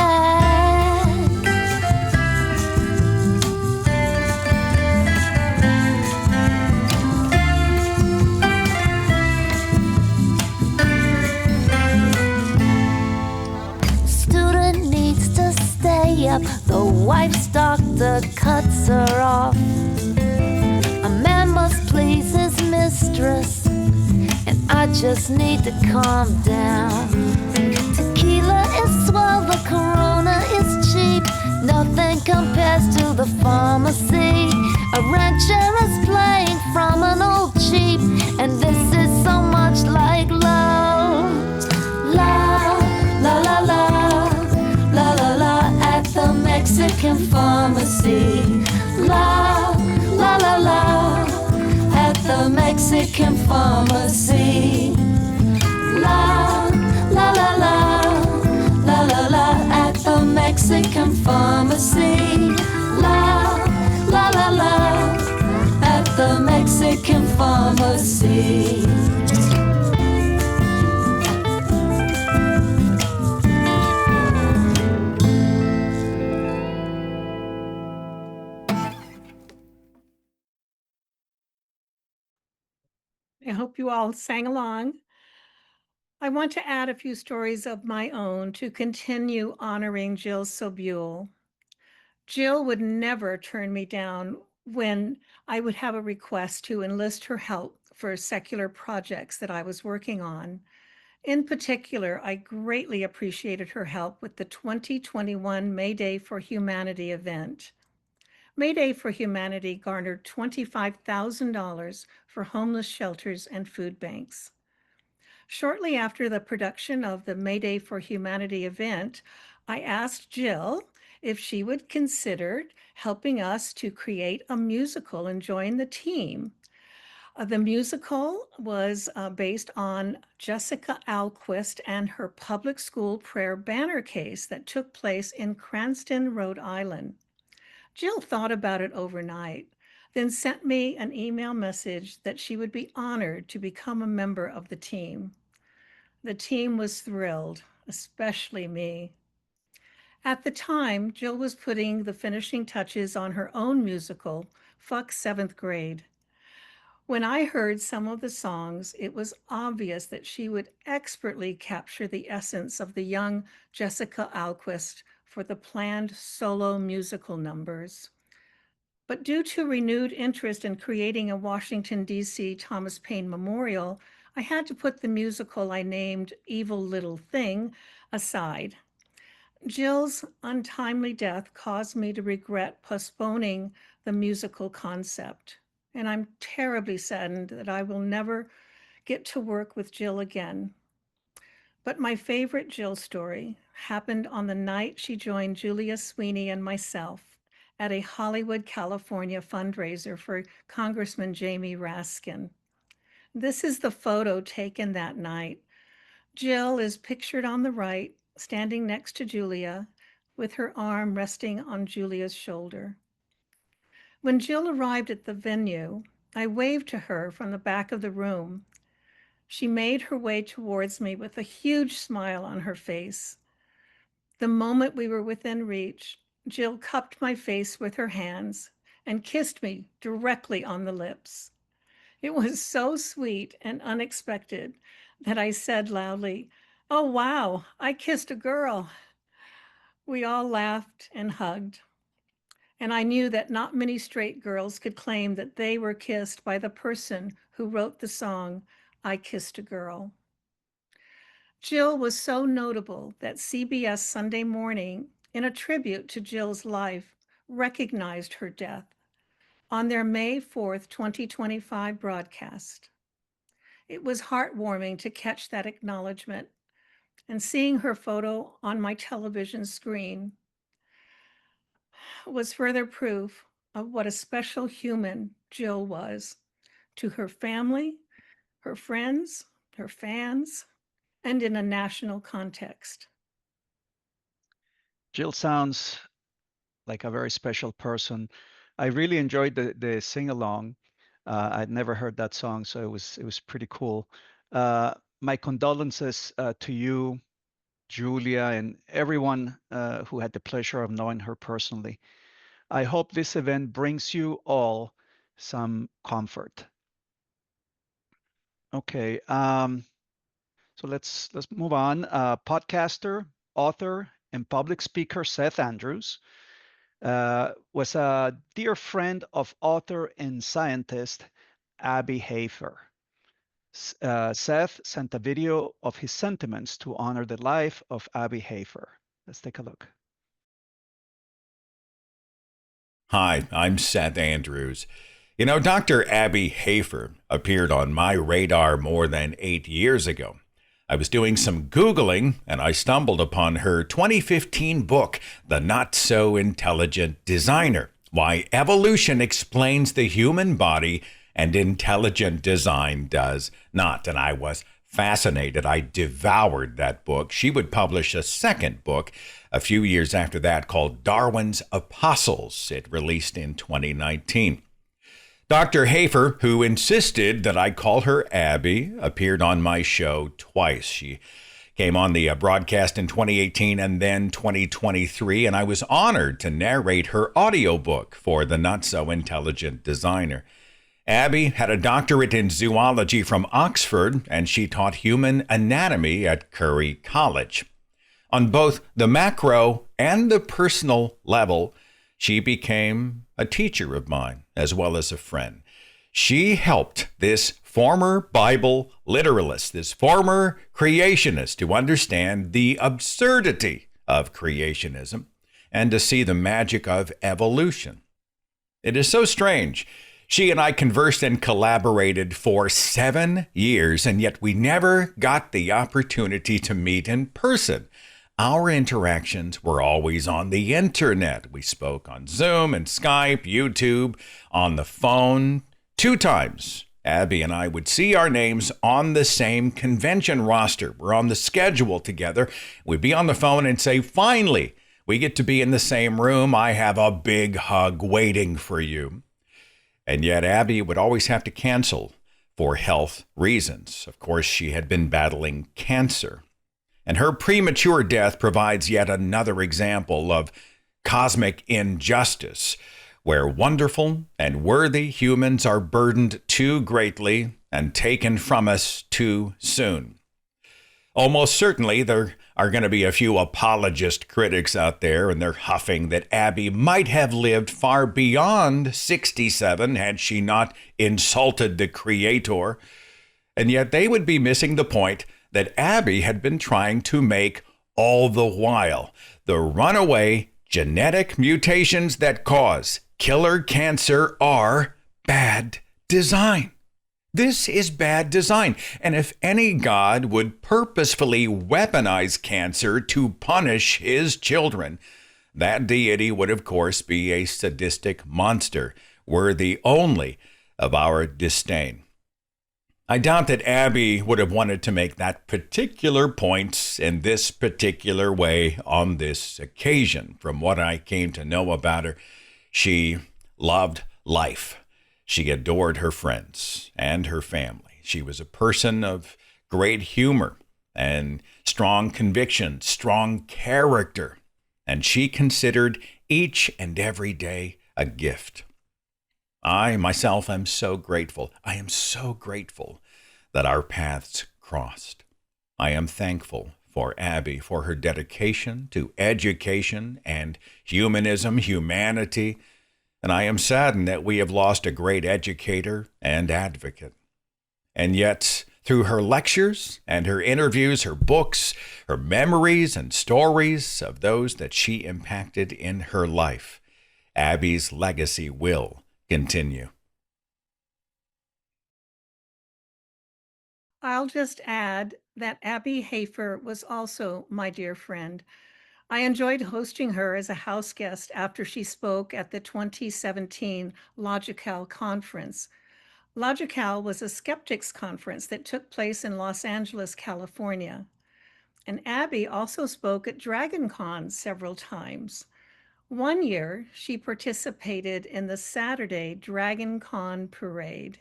Student needs to stay up, the wife's doctor cuts her off. A man must please his mistress, and I just need to calm down. Tequila is swell, the Corona is cheap, nothing compares to the pharmacy. A ranchera's playing from an old Jeep, and this is so much like love. La la la la, la la la at the Mexican pharmacy. La la la la at the Mexican pharmacy. La la la la, la la la at the Mexican pharmacy. La la la la at the Mexican pharmacy. I hope you all sang along. I want to add a few stories of my own to continue honoring Jill Sobule. Jill would never turn me down when I would have a request to enlist her help for secular projects that I was working on. In particular, I greatly appreciated her help with the 2021 May Day for Humanity event. May Day for Humanity garnered $25,000 for homeless shelters and food banks. Shortly after the production of the May Day for Humanity event, I asked Jill if she would consider helping us to create a musical and join the team. The musical was based on Jessica Alquist and her public school prayer banner case that took place in Cranston, Rhode Island. Jill thought about it overnight, then sent me an email message that she would be honored to become a member of the team. The team was thrilled, especially me. At the time, Jill was putting the finishing touches on her own musical, Fuck Seventh Grade. When I heard some of the songs, it was obvious that she would expertly capture the essence of the young Jessica Alquist for the planned solo musical numbers. But due to renewed interest in creating a Washington, D.C. Thomas Paine Memorial, I had to put the musical I named Evil Little Thing aside. Jill's untimely death caused me to regret postponing the musical concept, and I'm terribly saddened that I will never get to work with Jill again. But my favorite Jill story happened on the night she joined Julia Sweeney and myself at a Hollywood, California fundraiser for Congressman Jamie Raskin. This is the photo taken that night. Jill is pictured on the right, standing next to Julia, with her arm resting on Julia's shoulder. When Jill arrived at the venue, I waved to her from the back of the room. She made her way towards me with a huge smile on her face. The moment we were within reach, Jill cupped my face with her hands and kissed me directly on the lips. It was so sweet and unexpected that I said loudly, "Oh, wow, I kissed a girl." We all laughed and hugged. And I knew that not many straight girls could claim that they were kissed by the person who wrote the song, I Kissed a Girl. Jill was so notable that CBS Sunday Morning, in a tribute to Jill's life, recognized her death on their May 4th, 2025 broadcast. It was heartwarming to catch that acknowledgement, and seeing her photo on my television screen was further proof of what a special human Jill was to her family, her friends, her fans, and in a national context. Jill sounds like a very special person. I really enjoyed the sing along. I'd never heard that song, so it was pretty cool. My condolences to you, Julia, and everyone who had the pleasure of knowing her personally. I hope this event brings you all some comfort. Okay, so let's move on. Podcaster, author, and public speaker Seth Andrews was a dear friend of author and scientist Abby Hafer. Seth sent a video of his sentiments to honor the life of Abby Hafer. Let's take a look. Hi, I'm Seth Andrews. You know, Dr. Abby Hafer appeared on my radar more than 8 years ago. I was doing some Googling and I stumbled upon her 2015 book, The Not So Intelligent Designer: Why Evolution Explains the Human Body and Intelligent Design Does Not. And I was fascinated. I devoured that book. She would publish a second book a few years after that called Darwin's Apostles. It released in 2019. Dr. Hafer, who insisted that I call her Abby, appeared on my show twice. She came on the broadcast in 2018 and then 2023, and I was honored to narrate her audiobook for The Not So Intelligent Designer. Abby had a doctorate in zoology from Oxford, and she taught human anatomy at Curry College. On both the macro and the personal level, she became a teacher of mine as well as a friend. She helped this former Bible literalist, this former creationist, to understand the absurdity of creationism and to see the magic of evolution. It is so strange. She and I conversed and collaborated for 7 years, and yet we never got the opportunity to meet in person. Our interactions were always on the internet. We spoke on Zoom and Skype, YouTube, on the phone. 2 times, Abby and I would see our names on the same convention roster. We're on the schedule together. We'd be on the phone and say, finally, we get to be in the same room. I have a big hug waiting for you. And yet Abby would always have to cancel for health reasons. Of course, she had been battling cancer. And her premature death provides yet another example of cosmic injustice, where wonderful and worthy humans are burdened too greatly and taken from us too soon. Almost certainly, there are going to be a few apologist critics out there, and they're huffing that Abby might have lived far beyond 67 had she not insulted the Creator. And yet they would be missing the point that Abby had been trying to make all the while. The runaway genetic mutations that cause killer cancer are bad design. This is bad design. And if any God would purposefully weaponize cancer to punish his children, that deity would, of course, be a sadistic monster, worthy only of our disdain. I doubt that Abby would have wanted to make that particular point in this particular way on this occasion. From what I came to know about her, she loved life. She adored her friends and her family. She was a person of great humor and strong conviction, strong character, and she considered each and every day a gift. I, myself, am so grateful. I am so grateful that our paths crossed. I am thankful for Abby for her dedication to education and humanity, and I am saddened that we have lost a great educator and advocate. And yet, through her lectures and her interviews, her books, her memories and stories of those that she impacted in her life, Abby's legacy will continue. I'll just add that Abby Hafer was also my dear friend. I enjoyed hosting her as a house guest after she spoke at the 2017 Logical conference. Logical was a skeptics conference that took place in Los Angeles, California. And Abby also spoke at DragonCon several times. One year, she participated in the Saturday DragonCon parade.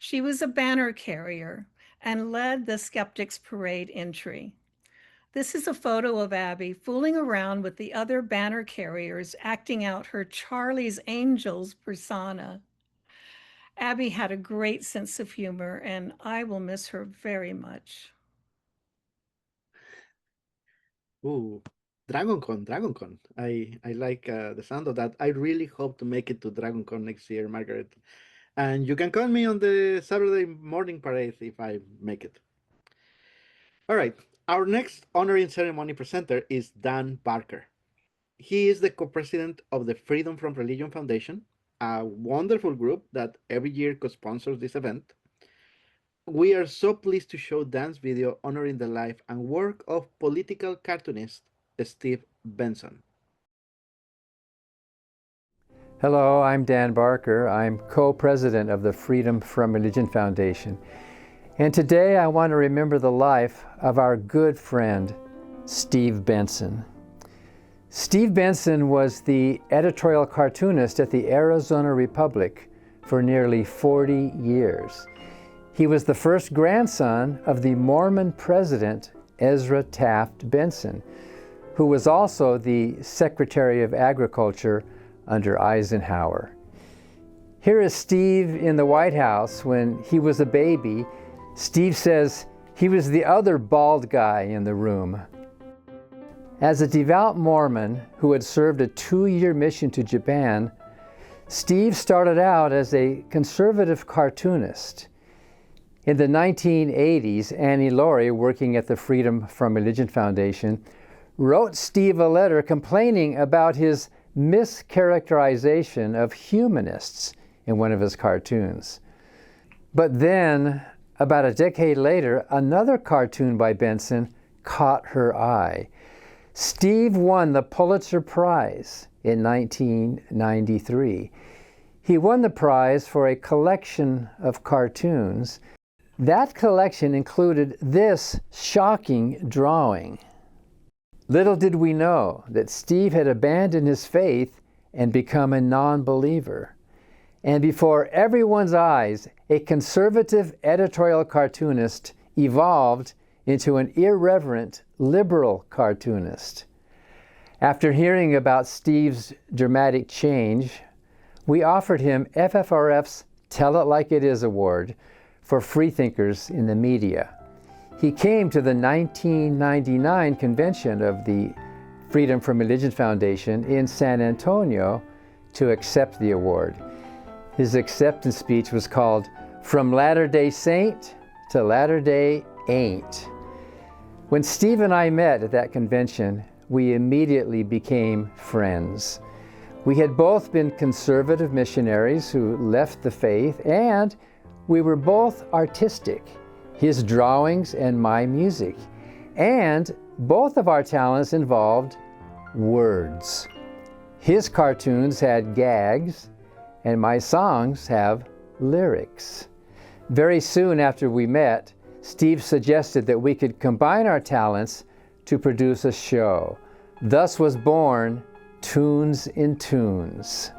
She was a banner carrier and led the Skeptics Parade entry. This is a photo of Abby fooling around with the other banner carriers, acting out her Charlie's Angels persona. Abby had a great sense of humor, and I will miss her very much. Ooh, DragonCon. I like the sound of that. I really hope to make it to DragonCon next year, Margaret. And you can call me on the Saturday morning parade if I make it. All right. Our next honoring ceremony presenter is Dan Barker. He is the co-president of the Freedom from Religion Foundation, a wonderful group that every year co-sponsors this event. We are so pleased to show Dan's video honoring the life and work of political cartoonist Steve Benson. Hello, I'm Dan Barker. I'm co-president of the Freedom from Religion Foundation. And today I want to remember the life of our good friend, Steve Benson. Steve Benson was the editorial cartoonist at the Arizona Republic for nearly 40 years. He was the first grandson of the Mormon president, Ezra Taft Benson, who was also the Secretary of Agriculture under Eisenhower. Here is Steve in the White House when he was a baby. Steve says he was the other bald guy in the room. As a devout Mormon who had served a 2-year mission to Japan, Steve started out as a conservative cartoonist. In the 1980s, Annie Laurie, working at the Freedom from Religion Foundation, wrote Steve a letter complaining about his mischaracterization of humanists in one of his cartoons. But then, about a decade later, another cartoon by Benson caught her eye. Steve won the Pulitzer Prize in 1993. He won the prize for a collection of cartoons. That collection included this shocking drawing. Little did we know that Steve had abandoned his faith and become a non-believer. And before everyone's eyes, a conservative editorial cartoonist evolved into an irreverent liberal cartoonist. After hearing about Steve's dramatic change, we offered him FFRF's Tell It Like It Is award for freethinkers in the media. He came to the 1999 convention of the Freedom from Religion Foundation in San Antonio to accept the award. His acceptance speech was called From Latter-day Saint to Latter-day Ain't. When Steve and I met at that convention, we immediately became friends. We had both been conservative missionaries who left the faith, and we were both artistic, his drawings and my music. And both of our talents involved words. His cartoons had gags, and my songs have lyrics. Very soon after we met, Steve suggested that we could combine our talents to produce a show. Thus was born Tunes in Tunes.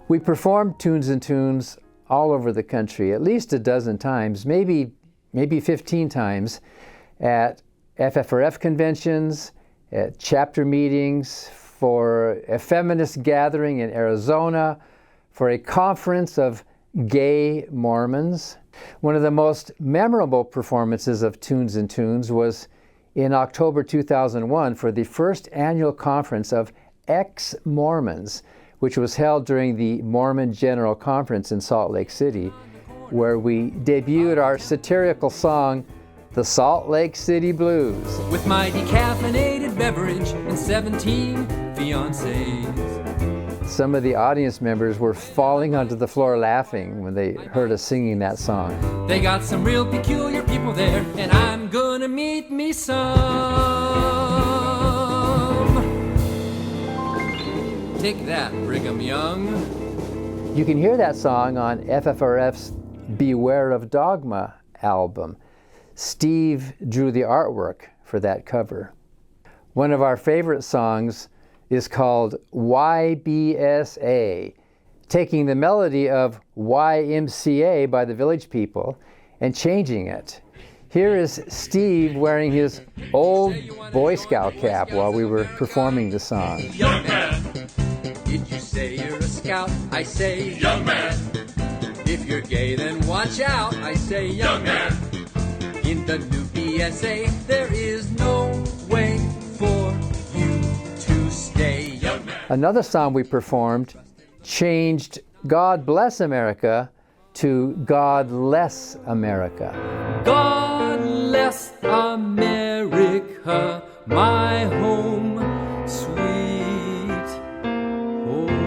We performed Tunes in Tunes all over the country, at least a dozen times, maybe 15 times, at FFRF conventions, at chapter meetings, for a feminist gathering in Arizona, for a conference of gay Mormons. One of the most memorable performances of Tunes and Tunes was in October 2001 for the first annual conference of ex-Mormons, which was held during the Mormon General Conference in Salt Lake City, where we debuted our satirical song, The Salt Lake City Blues. With my decaffeinated beverage and 17 fiancés. Some of the audience members were falling onto the floor laughing when they heard us singing that song. They got some real peculiar people there, and I'm gonna meet me some. Take that, Brigham Young. You can hear that song on FFRF's Beware of Dogma album. Steve drew the artwork for that cover. One of our favorite songs is called YBSA, taking the melody of YMCA by the Village People and changing it. Here is Steve wearing his old Boy Scout cap while we were performing the song. Young man, did you say you're a scout? I say, young man. If you're gay, then watch out. I say, young man. In the new BSA, there is no way for you to stay, young man. Another song we performed changed God Bless America to God Less America. God bless America, my home, sweet home.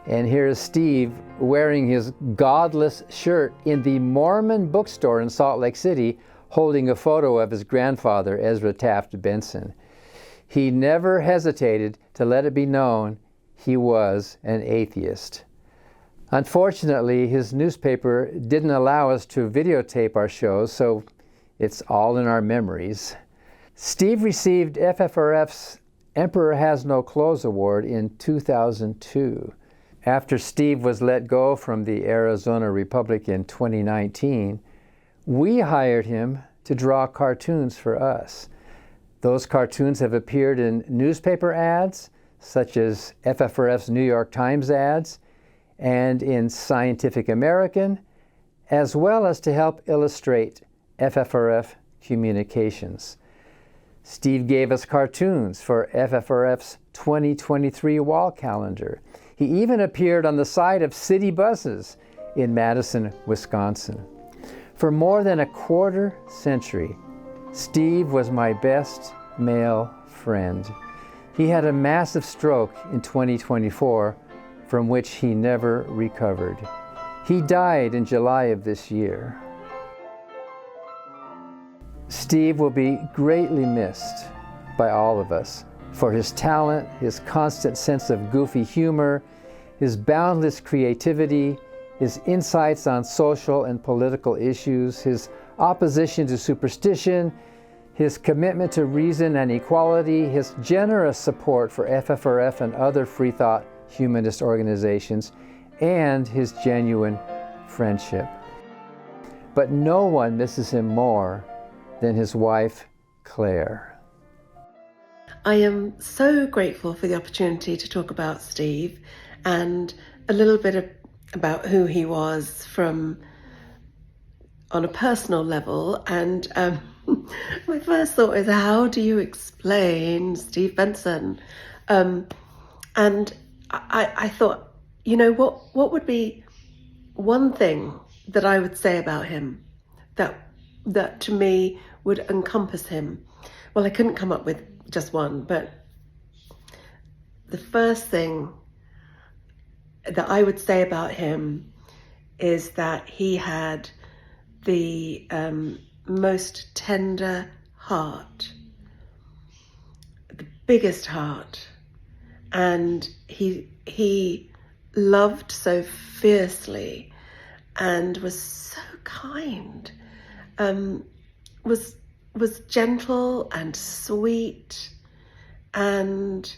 And here's Steve wearing his godless shirt in the Mormon bookstore in Salt Lake City, holding a photo of his grandfather, Ezra Taft Benson. He never hesitated to let it be known he was an atheist. Unfortunately, his newspaper didn't allow us to videotape our shows, so it's all in our memories. Steve received FFRF's Emperor Has No Clothes Award in 2002. After Steve was let go from the Arizona Republic in 2019, we hired him to draw cartoons for us. Those cartoons have appeared in newspaper ads, such as FFRF's New York Times ads, and in Scientific American, as well as to help illustrate FFRF communications. Steve gave us cartoons for FFRF's 2023 wall calendar. He even appeared on the side of city buses in Madison, Wisconsin. For more than a quarter century, Steve was my best male friend. He had a massive stroke in 2024 from which he never recovered. He died in July of this year. Steve will be greatly missed by all of us for his talent, his constant sense of goofy humor, his boundless creativity, his insights on social and political issues, his opposition to superstition, his commitment to reason and equality, his generous support for FFRF and other free thought humanist organizations, and his genuine friendship. But no one misses him more than his wife, Claire. I am so grateful for the opportunity to talk about Steve and a little bit about who he was from on a personal level. And my first thought is, how do you explain Steve Benson? And I thought, you know, what would be one thing that I would say about him that to me would encompass him? Well, I couldn't come up with just one, but the first thing that I would say about him is that he had the most tender heart, the biggest heart, and he loved so fiercely and was so kind, was gentle and sweet, and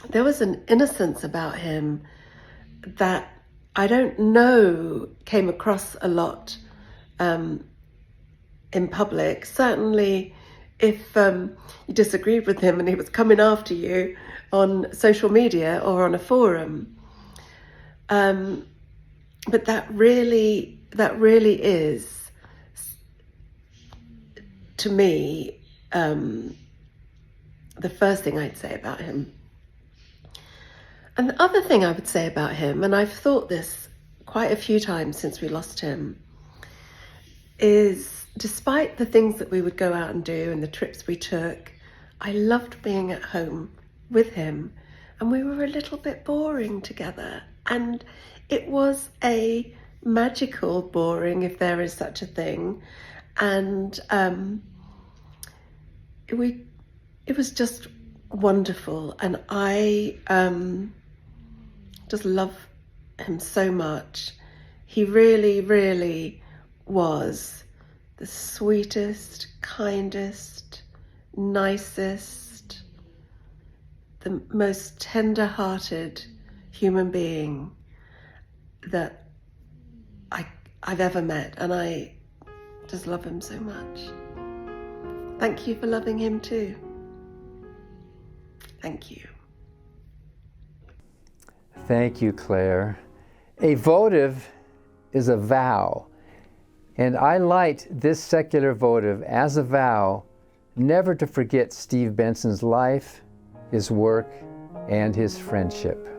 there was an innocence about him that I don't know came across a lot in public. Certainly if you disagreed with him and he was coming after you on social media or on a forum. but that really is, to me, the first thing I'd say about him. And the other thing I would say about him, and I've thought this quite a few times since we lost him, is despite the things that we would go out and do and the trips we took, I loved being at home with him, and we were a little bit boring together. And it was a magical boring, if there is such a thing. And it was just wonderful. And I just love him so much. He really, really was the sweetest, kindest, nicest, the most tender-hearted human being that I've ever met, and I just love him so much. Thank you for loving him too. Thank you. Thank you, Claire. A votive is a vow, and I light this secular votive as a vow never to forget Steve Benson's life, his work, and his friendship.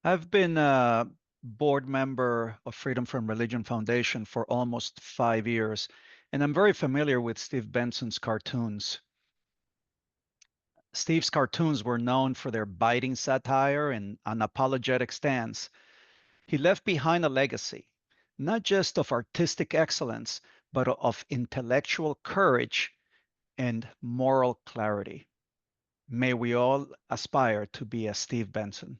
I've been a board member of Freedom from Religion Foundation for almost 5 years, and I'm very familiar with Steve Benson's cartoons. Steve's cartoons were known for their biting satire and unapologetic stance. He left behind a legacy, not just of artistic excellence, but of intellectual courage and moral clarity. May we all aspire to be as Steve Benson.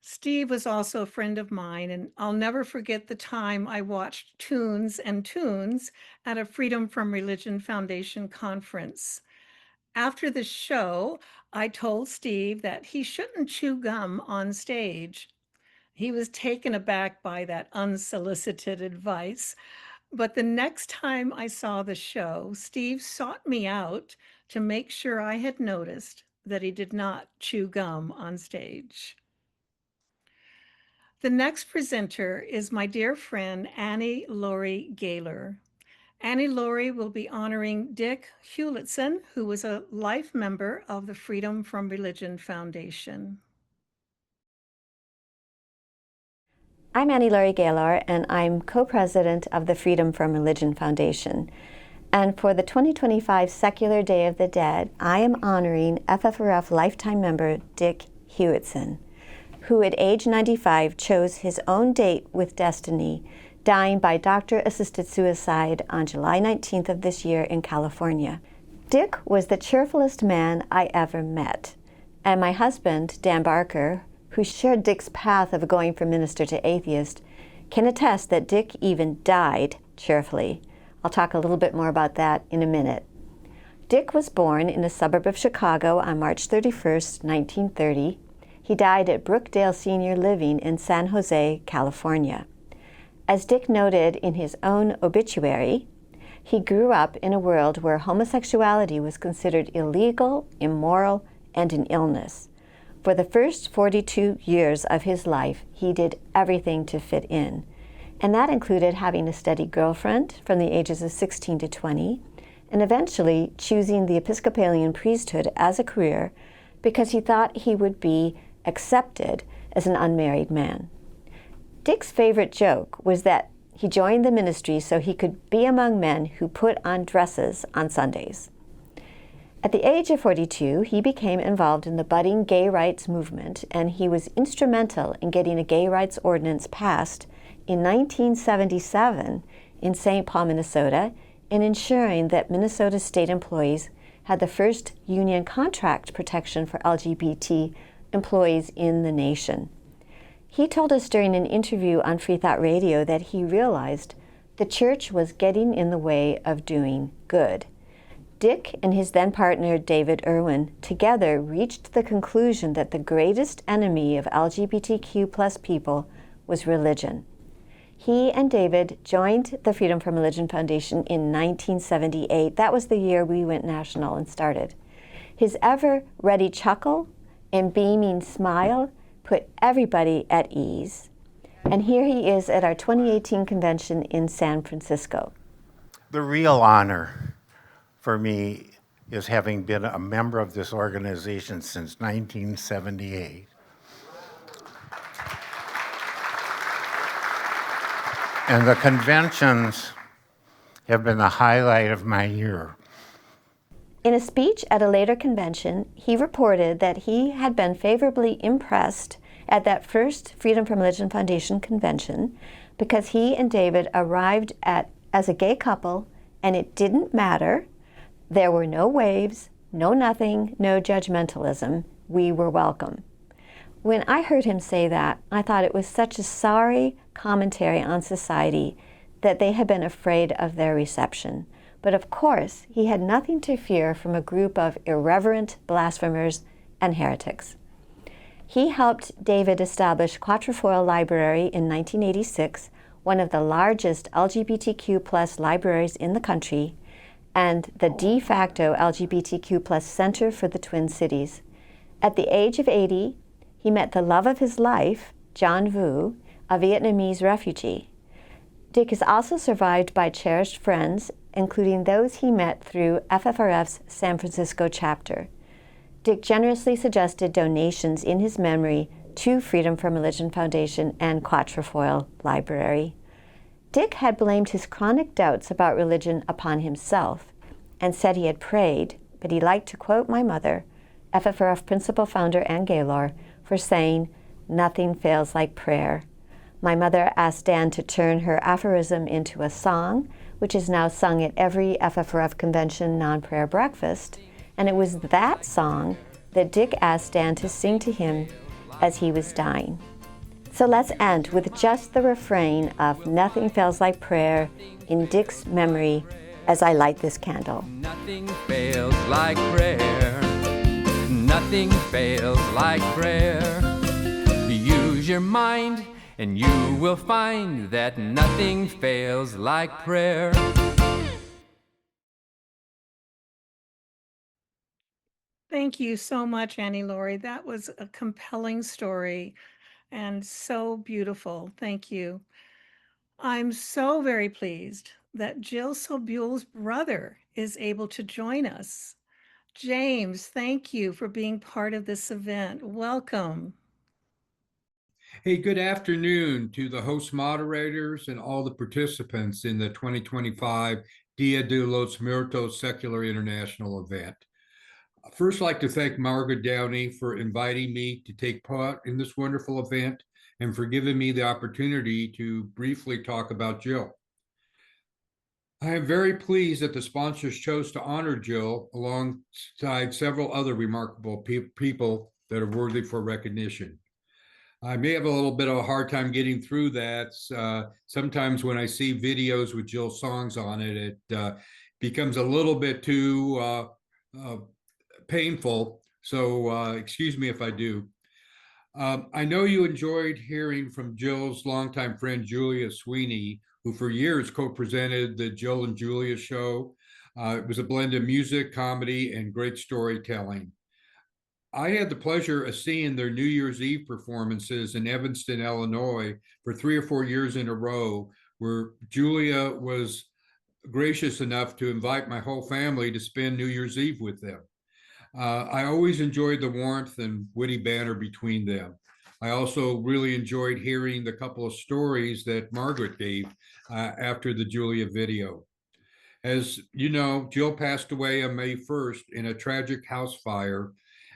Steve was also a friend of mine, and I'll never forget the time I watched Tunes and Tunes at a Freedom from Religion Foundation conference. After the show, I told Steve that he shouldn't chew gum on stage. He was taken aback by that unsolicited advice. But the next time I saw the show, Steve sought me out to make sure I had noticed that he did not chew gum on stage. The next presenter is my dear friend, Annie Laurie Gaylor. Annie Laurie will be honoring Dick Hewlitson, who was a life member of the Freedom from Religion Foundation. I'm Annie Laurie Gaylor, and I'm co-president of the Freedom from Religion Foundation. And for the 2025 Secular Day of the Dead, I am honoring FFRF lifetime member Dick Hewlitson, who at age 95 chose his own date with destiny, dying by doctor-assisted suicide on July 19th of this year in California. Dick was the cheerfulest man I ever met. And my husband, Dan Barker, who shared Dick's path of going from minister to atheist, can attest that Dick even died cheerfully. I'll talk a little bit more about that in a minute. Dick was born in a suburb of Chicago on March 31st, 1930. He died at Brookdale Senior Living in San Jose, California. As Dick noted in his own obituary, he grew up in a world where homosexuality was considered illegal, immoral, and an illness. For the first 42 years of his life, he did everything to fit in. And that included having a steady girlfriend from the ages of 16 to 20, and eventually choosing the Episcopalian priesthood as a career because he thought he would be accepted as an unmarried man. Dick's favorite joke was that he joined the ministry so he could be among men who put on dresses on Sundays. At the age of 42, he became involved in the budding gay rights movement, and he was instrumental in getting a gay rights ordinance passed in 1977 in St. Paul, Minnesota, and ensuring that Minnesota state employees had the first union contract protection for LGBT employees in the nation. He told us during an interview on Free Thought Radio that he realized the church was getting in the way of doing good. Dick and his then partner David Irwin together reached the conclusion that the greatest enemy of LGBTQ+ people was religion. He and David joined the Freedom from Religion Foundation in 1978. That was the year we went national and started. His ever-ready chuckle and beaming smile put everybody at ease. And here he is at our 2018 convention in San Francisco. The real honor for me is having been a member of this organization since 1978. And the conventions have been the highlight of my year. In a speech at a later convention, he reported that he had been favorably impressed at that first Freedom from Religion Foundation convention because he and David arrived as a gay couple, and it didn't matter. There were no waves, no nothing, no judgmentalism. We were welcome. When I heard him say that, I thought it was such a sorry commentary on society that they had been afraid of their reception. But of course, he had nothing to fear from a group of irreverent blasphemers and heretics. He helped David establish Quatrefoil Library in 1986, one of the largest LGBTQ+ libraries in the country, and the de facto LGBTQ+ center for the Twin Cities. At the age of 80, he met the love of his life, John Vu, a Vietnamese refugee. Dick is also survived by cherished friends, including those he met through FFRF's San Francisco chapter. Dick generously suggested donations in his memory to Freedom from Religion Foundation and Quatrefoil Library. Dick had blamed his chronic doubts about religion upon himself and said he had prayed, but he liked to quote my mother, FFRF principal founder Ann Gaylor, for saying, "Nothing fails like prayer." My mother asked Dan to turn her aphorism into a song, which is now sung at every FFRF convention non-prayer breakfast, and it was that song that Dick asked Dan to sing to him as he was dying. So let's end with just the refrain of "Nothing Fails Like Prayer" in Dick's memory as I light this candle. Nothing fails like prayer. Nothing fails like prayer. Use your mind and you will find that nothing fails like prayer. Thank you so much, Annie Laurie. That was a compelling story and so beautiful. Thank you. I'm so very pleased that Jill Sobule's brother is able to join us. James, thank you for being part of this event. Welcome. Hey, good afternoon to the host moderators and all the participants in the 2025 Dia de los Muertos Secular International event. I'd first like to thank Margaret Downey for inviting me to take part in this wonderful event and for giving me the opportunity to briefly talk about Jill. I am very pleased that the sponsors chose to honor Jill alongside several other remarkable people that are worthy for recognition. I may have a little bit of a hard time getting through that. Sometimes when I see videos with Jill's songs on it, it becomes a little bit too painful. So excuse me if I do. I know you enjoyed hearing from Jill's longtime friend, Julia Sweeney, who for years co-presented the Jill and Julia show. It was a blend of music, comedy, and great storytelling. I had the pleasure of seeing their New Year's Eve performances in Evanston, Illinois for 3 or 4 years in a row, where Julia was gracious enough to invite my whole family to spend New Year's Eve with them. I always enjoyed the warmth and witty banter between them. I also really enjoyed hearing the couple of stories that Margaret gave after the Julia video. As you know, Jill passed away on May 1st in a tragic house fire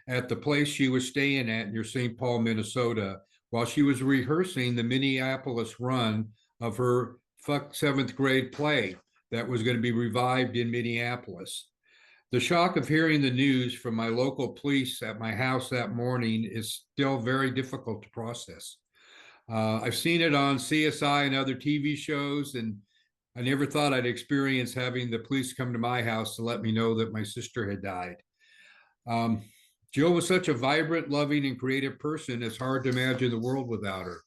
at the place she was staying at near St. Paul, Minnesota, while she was rehearsing the Minneapolis run of her seventh grade play that was going to be revived in Minneapolis. The shock of hearing the news from my local police at my house that morning is still very difficult to process. I've seen it on CSI and other TV shows, and I never thought I'd experience having the police come to my house to let me know that my sister had died. Jill was such a vibrant, loving, and creative person, it's hard to imagine the world without her.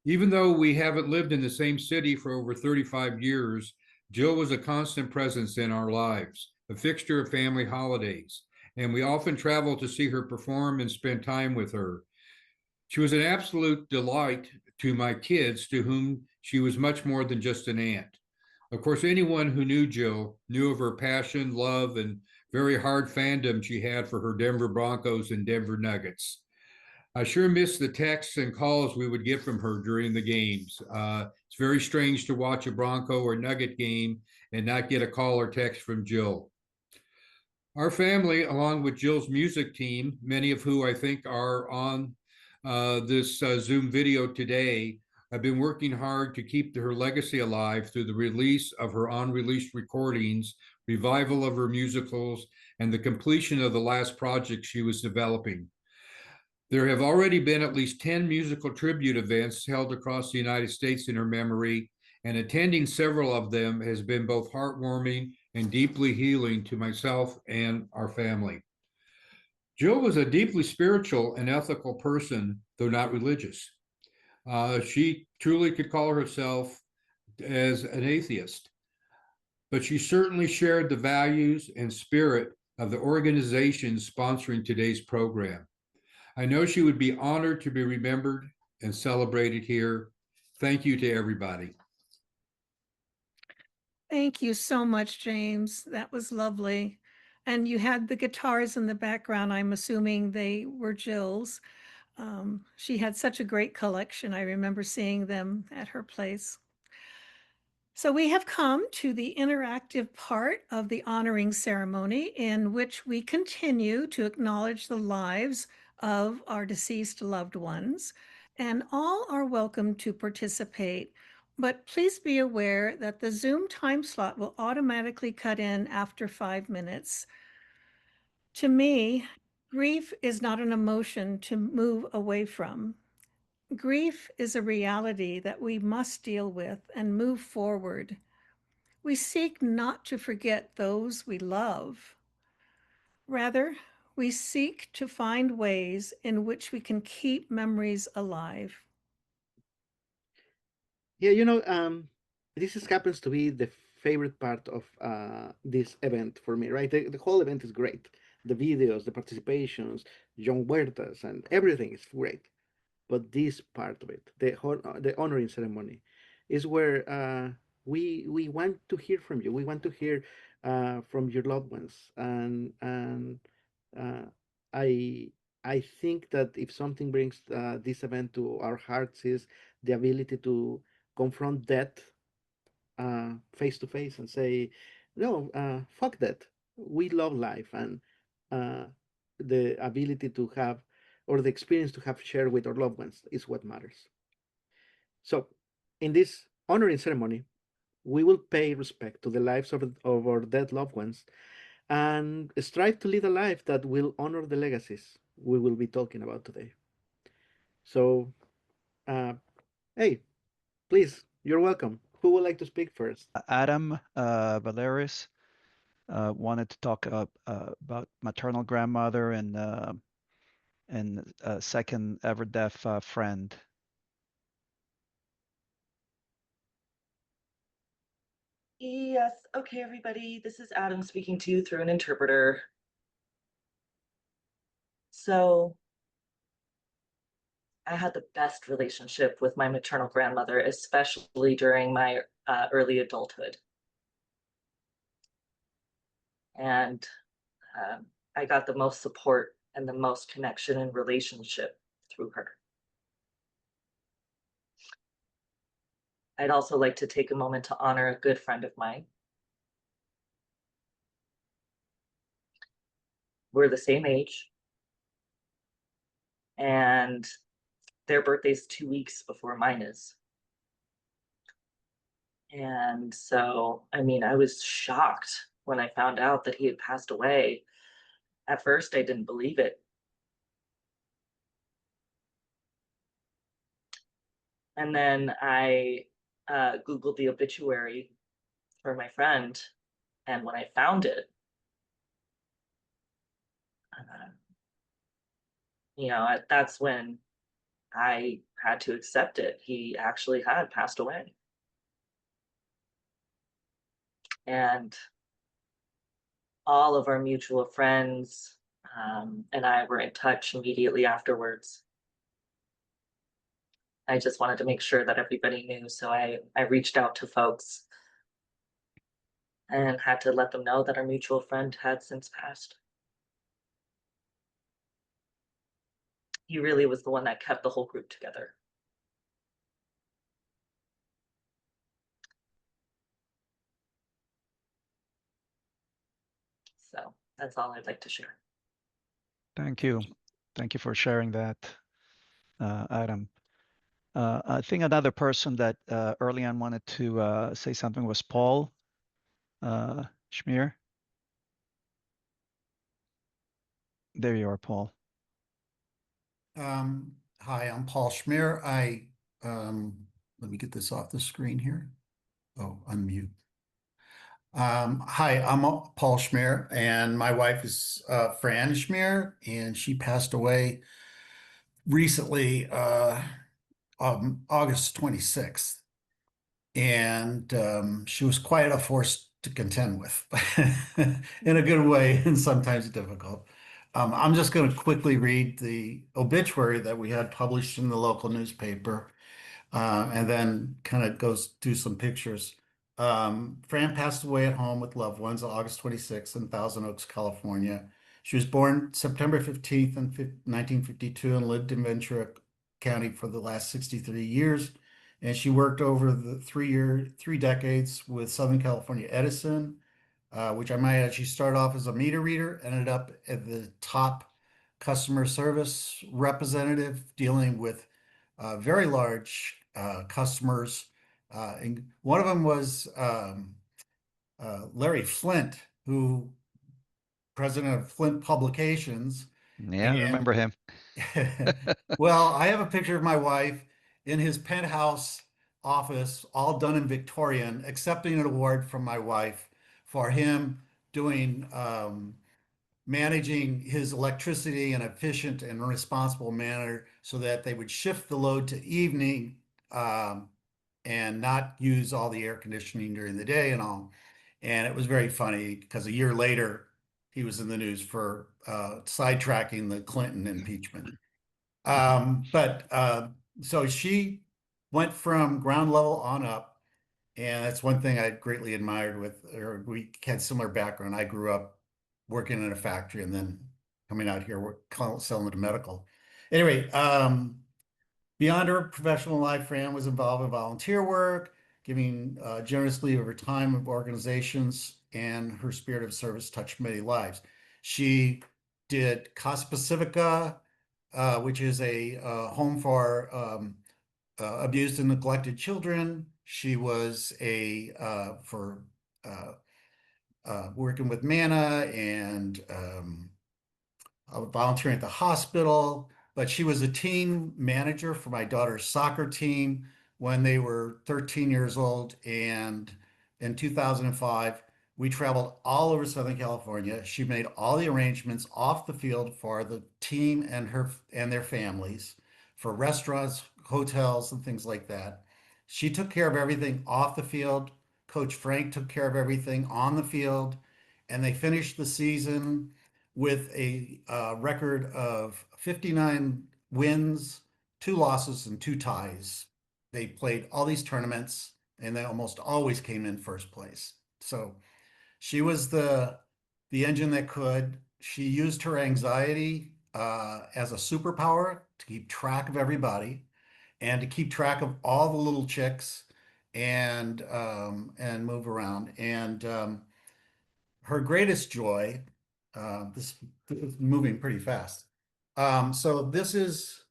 Even though we haven't lived in the same city for over 35 years, Jill was a constant presence in our lives, a fixture of family holidays, and we often traveled to see her perform and spend time with her. She was an absolute delight to my kids, to whom she was much more than just an aunt. Of course, anyone who knew Jill knew of her passion, love, and very hard fandom she had for her Denver Broncos and Denver Nuggets. I sure miss the texts and calls we would get from her during the games. It's very strange to watch a Bronco or Nugget game and not get a call or text from Jill. Our family, along with Jill's music team, many of who I think are on this Zoom video today, have been working hard to keep her legacy alive through the release of her unreleased recordings, revival of her musicals, and the completion of the last project she was developing. There have already been at least 10 musical tribute events held across the United States in her memory, and attending several of them has been both heartwarming and deeply healing to myself and our family. Jill was a deeply spiritual and ethical person, though not religious. She truly could call herself as an atheist, but she certainly shared the values and spirit of the organizations sponsoring today's program. I know she would be honored to be remembered and celebrated here. Thank you to everybody. Thank you so much, James. That was lovely. And you had the guitars in the background. I'm assuming they were Jill's. She had such a great collection. I remember seeing them at her place. So we have come to the interactive part of the honoring ceremony, in which we continue to acknowledge the lives of our deceased loved ones, and all are welcome to participate. But please be aware that the Zoom time slot will automatically cut in after 5 minutes. To me, grief is not an emotion to move away from. Grief is a reality that we must deal with and move forward. We seek not to forget those we love. Rather, we seek to find ways in which we can keep memories alive. Yeah, this happens to be the favorite part of this event for me, right? The whole event is great. The videos, the participations, John Huertas, and everything is great. But this part of it, the honoring ceremony, is where we want to hear from you. We want to hear from your loved ones, and uh, I I think that if something brings this event to our hearts is the ability to confront death face to face and say, no, fuck that. We love life, and uh, the ability to have, or the experience to have shared with our loved ones is what matters. So, in this honoring ceremony, we will pay respect to the lives of our dead loved ones and strive to lead a life that will honor the legacies we will be talking about today. So, uh, hey, please, you're welcome. Who would like to speak first? Adam Valeris wanted to talk about maternal grandmother and second ever deaf friend. Yes, okay, everybody. This is Adam speaking to you through an interpreter. So, I had the best relationship with my maternal grandmother, especially during my early adulthood. And I got the most support and the most connection and relationship through her. I'd also like to take a moment to honor a good friend of mine. We're the same age, and their birthday's 2 weeks before mine is. And so, I mean, I was shocked when I found out that he had passed away. At first, I didn't believe it. And then I Googled the obituary for my friend. And when I found it, that's when I had to accept it. He actually had passed away. And all of our mutual friends and I were in touch immediately afterwards. I just wanted to make sure that everybody knew, so I reached out to folks and had to let them know that our mutual friend had since passed. He really was the one that kept the whole group together. So that's all I'd like to share. Thank you. Thank you for sharing that, Adam. I think another person that early on wanted to say something was Paul Schmier. There you are, Paul. Hi, I'm Paul Schmier. Let me get this off the screen here. Oh, unmute. Hi, I'm Paul Schmier, and my wife is Fran Schmier, and she passed away recently, August 26th. And she was quite a force to contend with, in a good way and sometimes difficult. I'm just going to quickly read the obituary that we had published in the local newspaper, and then kind of goes through some pictures. Fran passed away at home with loved ones August 26th in Thousand Oaks, California. She was born September 15th in 1952 and lived in Ventura County for the last 63 years. And she worked over the 3 decades with Southern California Edison, which I might add, she started off as a meter reader, ended up at the top customer service representative dealing with very large customers. And one of them was Larry Flint, who president of Flint Publications. Yeah, I remember him. Well, I have a picture of my wife in his penthouse office, all done in Victorian, accepting an award from my wife for him doing managing his electricity in an efficient and responsible manner so that they would shift the load to evening and not use all the air conditioning during the day and all. And it was very funny because a year later, he was in the news for sidetracking the Clinton impeachment. So she went from ground level on up, and that's one thing I greatly admired with her. We had similar background. I grew up working in a factory and then coming out here selling to medical. Anyway, beyond her professional life, Fran was involved in volunteer work, giving generously over time of organizations, and her spirit of service touched many lives. She did Casa Pacifica, which is a home for abused and neglected children. She was working with MANA and volunteering at the hospital, but she was a team manager for my daughter's soccer team when they were 13 years old. And in 2005, we traveled all over Southern California. She made all the arrangements off the field for the team and their families, for restaurants, hotels, and things like that. She took care of everything off the field. Coach Frank took care of everything on the field, and they finished the season with a record of 59 wins, 2 losses, and 2 ties. They played all these tournaments, and they almost always came in first place. So she was the engine that could. She used her anxiety as a superpower to keep track of everybody and to keep track of all the little chicks and move around. And her greatest joy, this is moving pretty fast. So this is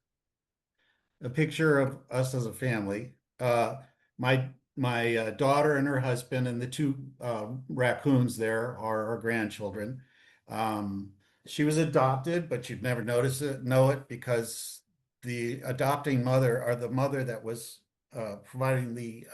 a picture of us as a family. My daughter and her husband and the 2 raccoons there are our grandchildren. She was adopted, but you'd never know it because the adopting mother or the mother that was providing the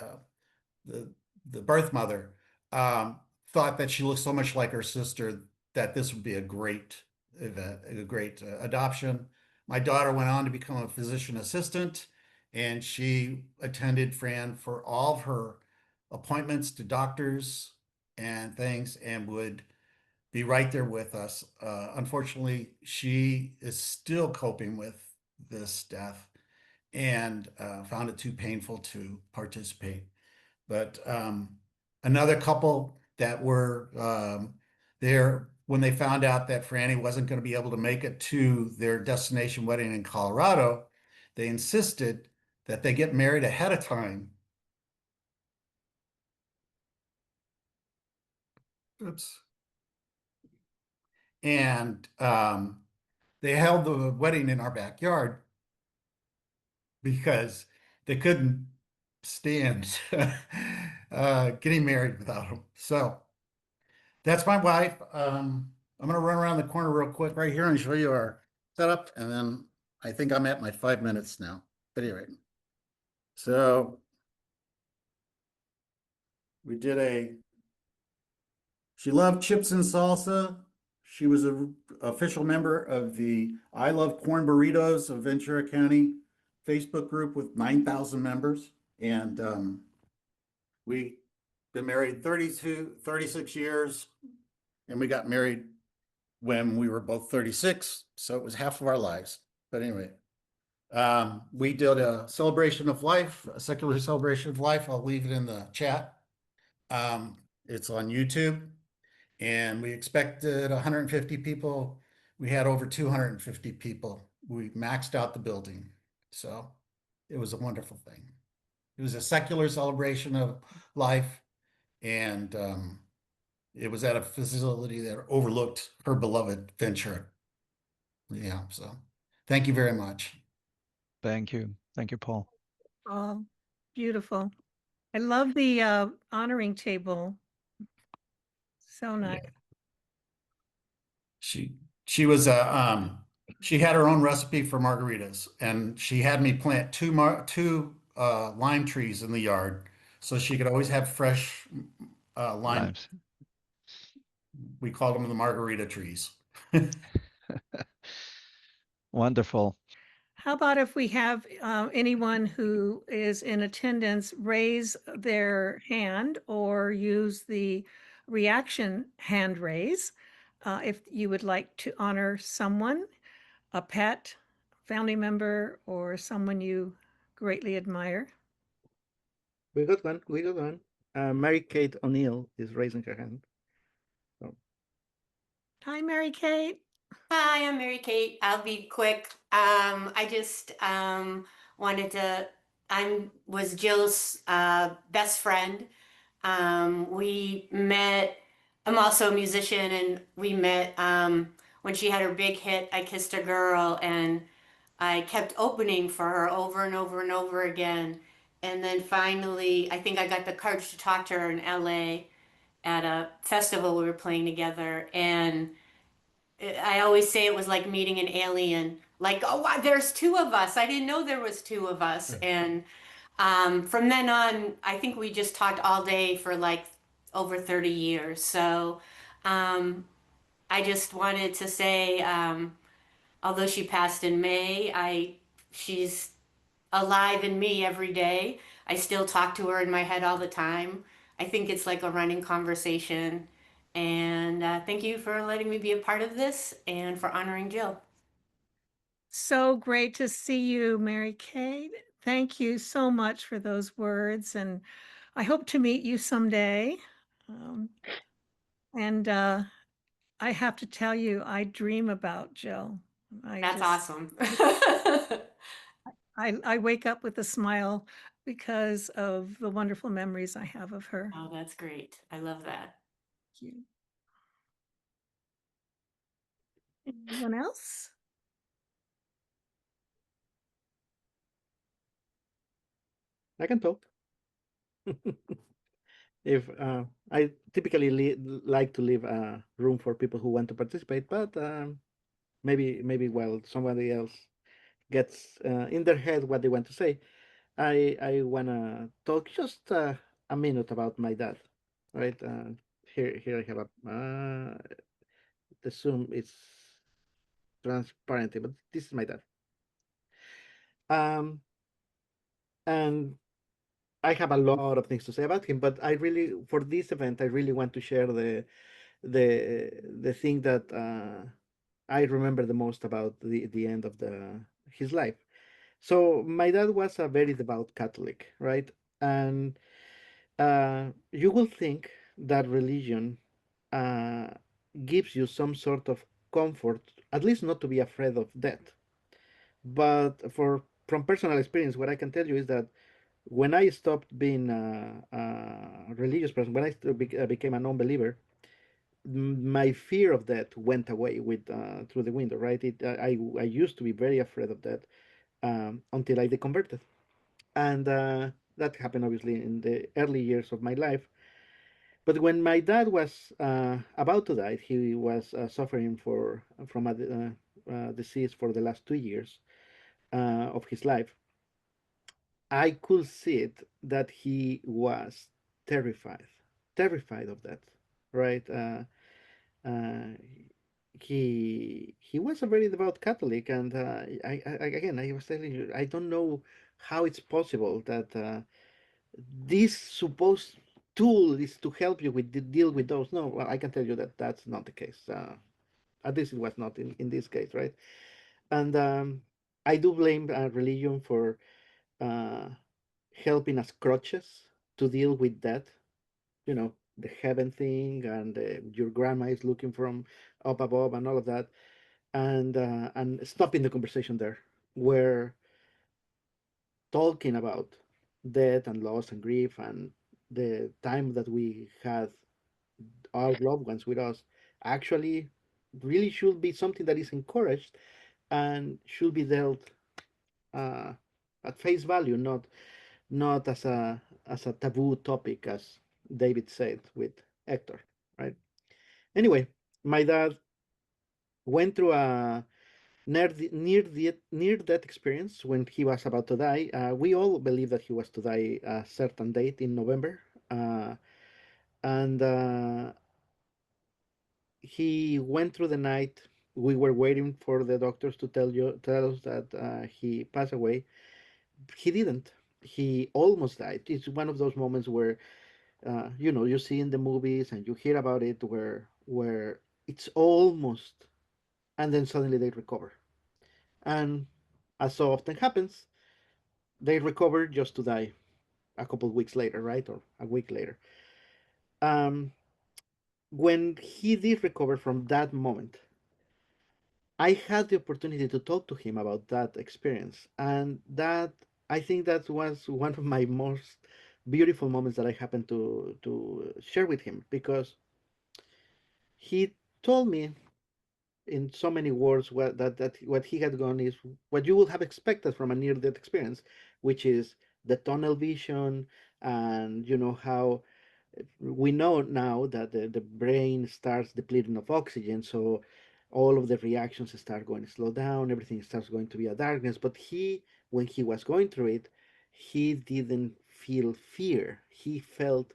birth mother thought that she looked so much like her sister that this would be a great event, a great adoption. My daughter went on to become a physician assistant and she attended Fran for all of her appointments to doctors and things, and would be right there with us. Unfortunately, she is still coping with this death and found it too painful to participate. But another couple that were there when they found out that Franny wasn't going to be able to make it to their destination wedding in Colorado, they insisted that they get married ahead of time. Oops. And they held the wedding in our backyard because they couldn't stand getting married without him. So that's my wife. I'm going to run around the corner real quick right here and show you our setup. And then I think I'm at my 5 minutes now. But anyway, so we did she loved chips and salsa. She was an official member of the I Love Corn Burritos of Ventura County Facebook group with 9,000 members. And we been married 36 years, and we got married when we were both 36. So it was half of our lives. But anyway, we did a celebration of life, a secular celebration of life. I'll leave it in the chat. It's on YouTube, and we expected 150 people. We had over 250 people. We maxed out the building. So it was a wonderful thing. It was a secular celebration of life, and it was at a facility that overlooked her beloved Ventura. Yeah, so thank you very much. Thank you. Thank you, Paul. Oh, beautiful. I love the honoring table. So nice. She was she had her own recipe for margaritas, and she had me plant two lime trees in the yard so she could always have fresh limes. We called them the margarita trees. Wonderful. How about if we have anyone who is in attendance raise their hand or use the reaction hand raise if you would like to honor someone, a pet, family member, or someone you greatly admire. We got one. We got one. Mary Kate O'Neill is raising her hand. So. Hi, Mary Kate. Hi, I'm Mary Kate. I'll be quick. I just wanted to. Was Jill's best friend. We met. I'm also a musician, and we met when she had her big hit, "I Kissed a Girl," and I kept opening for her over and over and over again. And then finally, I think I got the courage to talk to her in LA at a festival we were playing together, and I always say it was like meeting an alien. Like, oh, wow, there's two of us. I didn't know there was two of us. And from then on, I think we just talked all day for like over 30 years. So I just wanted to say, although she passed in May, she's alive in me every day. I still talk to her in my head all the time. I think it's like a running conversation. And thank you for letting me be a part of this and for honoring Jill. So great to see you, Mary Kate. Thank you so much for those words. And I hope to meet you someday. And I have to tell you, I dream about Jill. That's awesome. I wake up with a smile because of the wonderful memories I have of her. Oh, that's great. I love that. Thank you. Anyone else? I can talk. If I typically like to leave room for people who want to participate, but maybe while somebody else gets in their head what they want to say, I wanna talk just a minute about my dad. Right here I have the Zoom is transparent, but this is my dad. And I have a lot of things to say about him, but I really, for this event, I really want to share the thing that I remember the most about the end of the his life. So my dad was a very devout Catholic, right? And you will think that religion uh, gives you some sort of comfort, at least not to be afraid of death. But from personal experience, what I can tell you is that when I stopped being a religious person, when I became a non-believer, my fear of that went away with through the window. Right? I used to be very afraid of that until I deconverted, and that happened obviously in the early years of my life. But when my dad was about to die, he was suffering from a disease for the last 2 years of his life. I could see it that he was terrified, terrified of that, right? Uh, he was a very devout Catholic, and again, I was telling you, I don't know how it's possible that this supposed tool is to help you with the deal with those. No, well, I can tell you that that's not the case. At least it was not in this case, right? And I do blame religion for uh, helping us crutches to deal with that. You know, the heaven thing, and your grandma is looking from up above, and all of that, and stopping the conversation there, where talking about death and loss and grief and the time that we had our loved ones with us actually really should be something that is encouraged and should be dealt uh, at face value, not as a taboo topic, as David said with Hector, right? Anyway, my dad went through a near death experience when he was about to die. We all believe that he was to die a certain date in November, and he went through the night. We were waiting for the doctors to tell us that he passed away. He didn't. He almost died. It's one of those moments where you see in the movies and you hear about it where it's almost, and then suddenly they recover. And as so often happens, they recover just to die a couple of weeks later, right, or a week later. Um, when he did recover from that moment, I had the opportunity to talk to him about that experience, and that I think that was one of my most beautiful moments that I happened to share with him, because he told me in so many words what he had gone is what you would have expected from a near-death experience, which is the tunnel vision, and how we know now that the brain starts depleting of oxygen, so all of the reactions start going to slow down, everything starts going to be a darkness. But when he was going through it, he didn't feel fear. He felt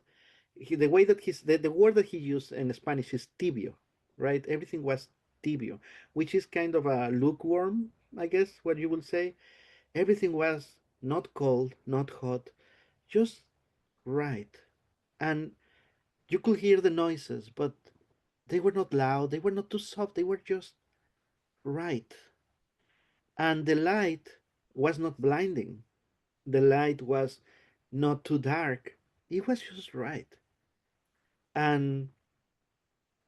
the way that the word that he used in Spanish is tibio, right? Everything was tibio, which is kind of a lukewarm, I guess, what you will say. Everything was not cold, not hot, just right. And you could hear the noises, but they were not loud, they were not too soft, they were just right. And the light was not blinding, the light was not too dark, it was just right. And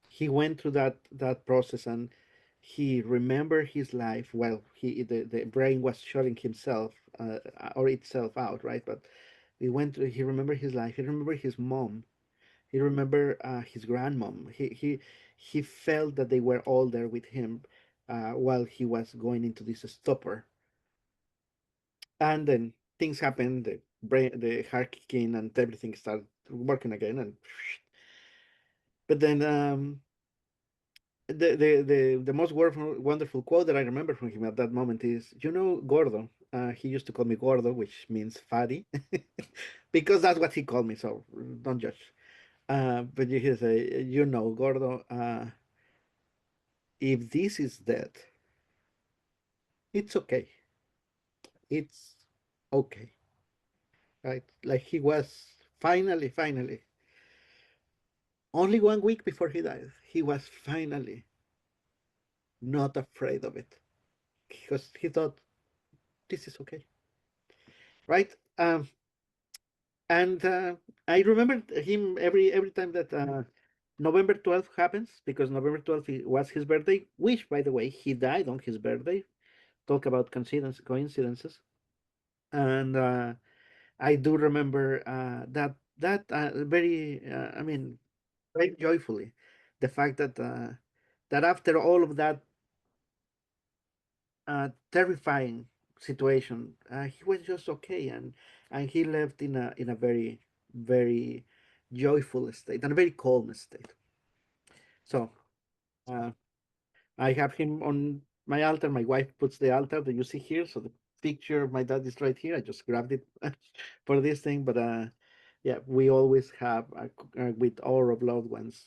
he went through that process, and he remembered his life. Well, the brain was shutting himself or itself out, right? But he remembered his life, he remembered his mom, he remembered his grandmom. He felt that they were all there with him while he was going into this stupor. And then things happened, the heart kicking, and everything started working again. And but then the most wonderful quote that I remember from him at that moment is, Gordo. He used to call me Gordo, which means fatty, because that's what he called me. So don't judge. But he say, Gordo, if this is dead, it's okay. It's okay. right? Like he was finally, only 1 week before he died, he was finally not afraid of it because he thought this is okay, right? And I remember him every time that November 12th happens because November 12th was his birthday, which, by the way, he died on his birthday. Talk about coincidences. And I do remember that very, I mean, very joyfully, the fact that after all of that terrifying situation, he was just okay, and he left in a very joyful state and a very calm state. So uh, I have him on my altar. My wife puts the altar that you see here. So the picture of my dad is right here. I just grabbed it for this thing, but yeah, we always have with all of loved ones.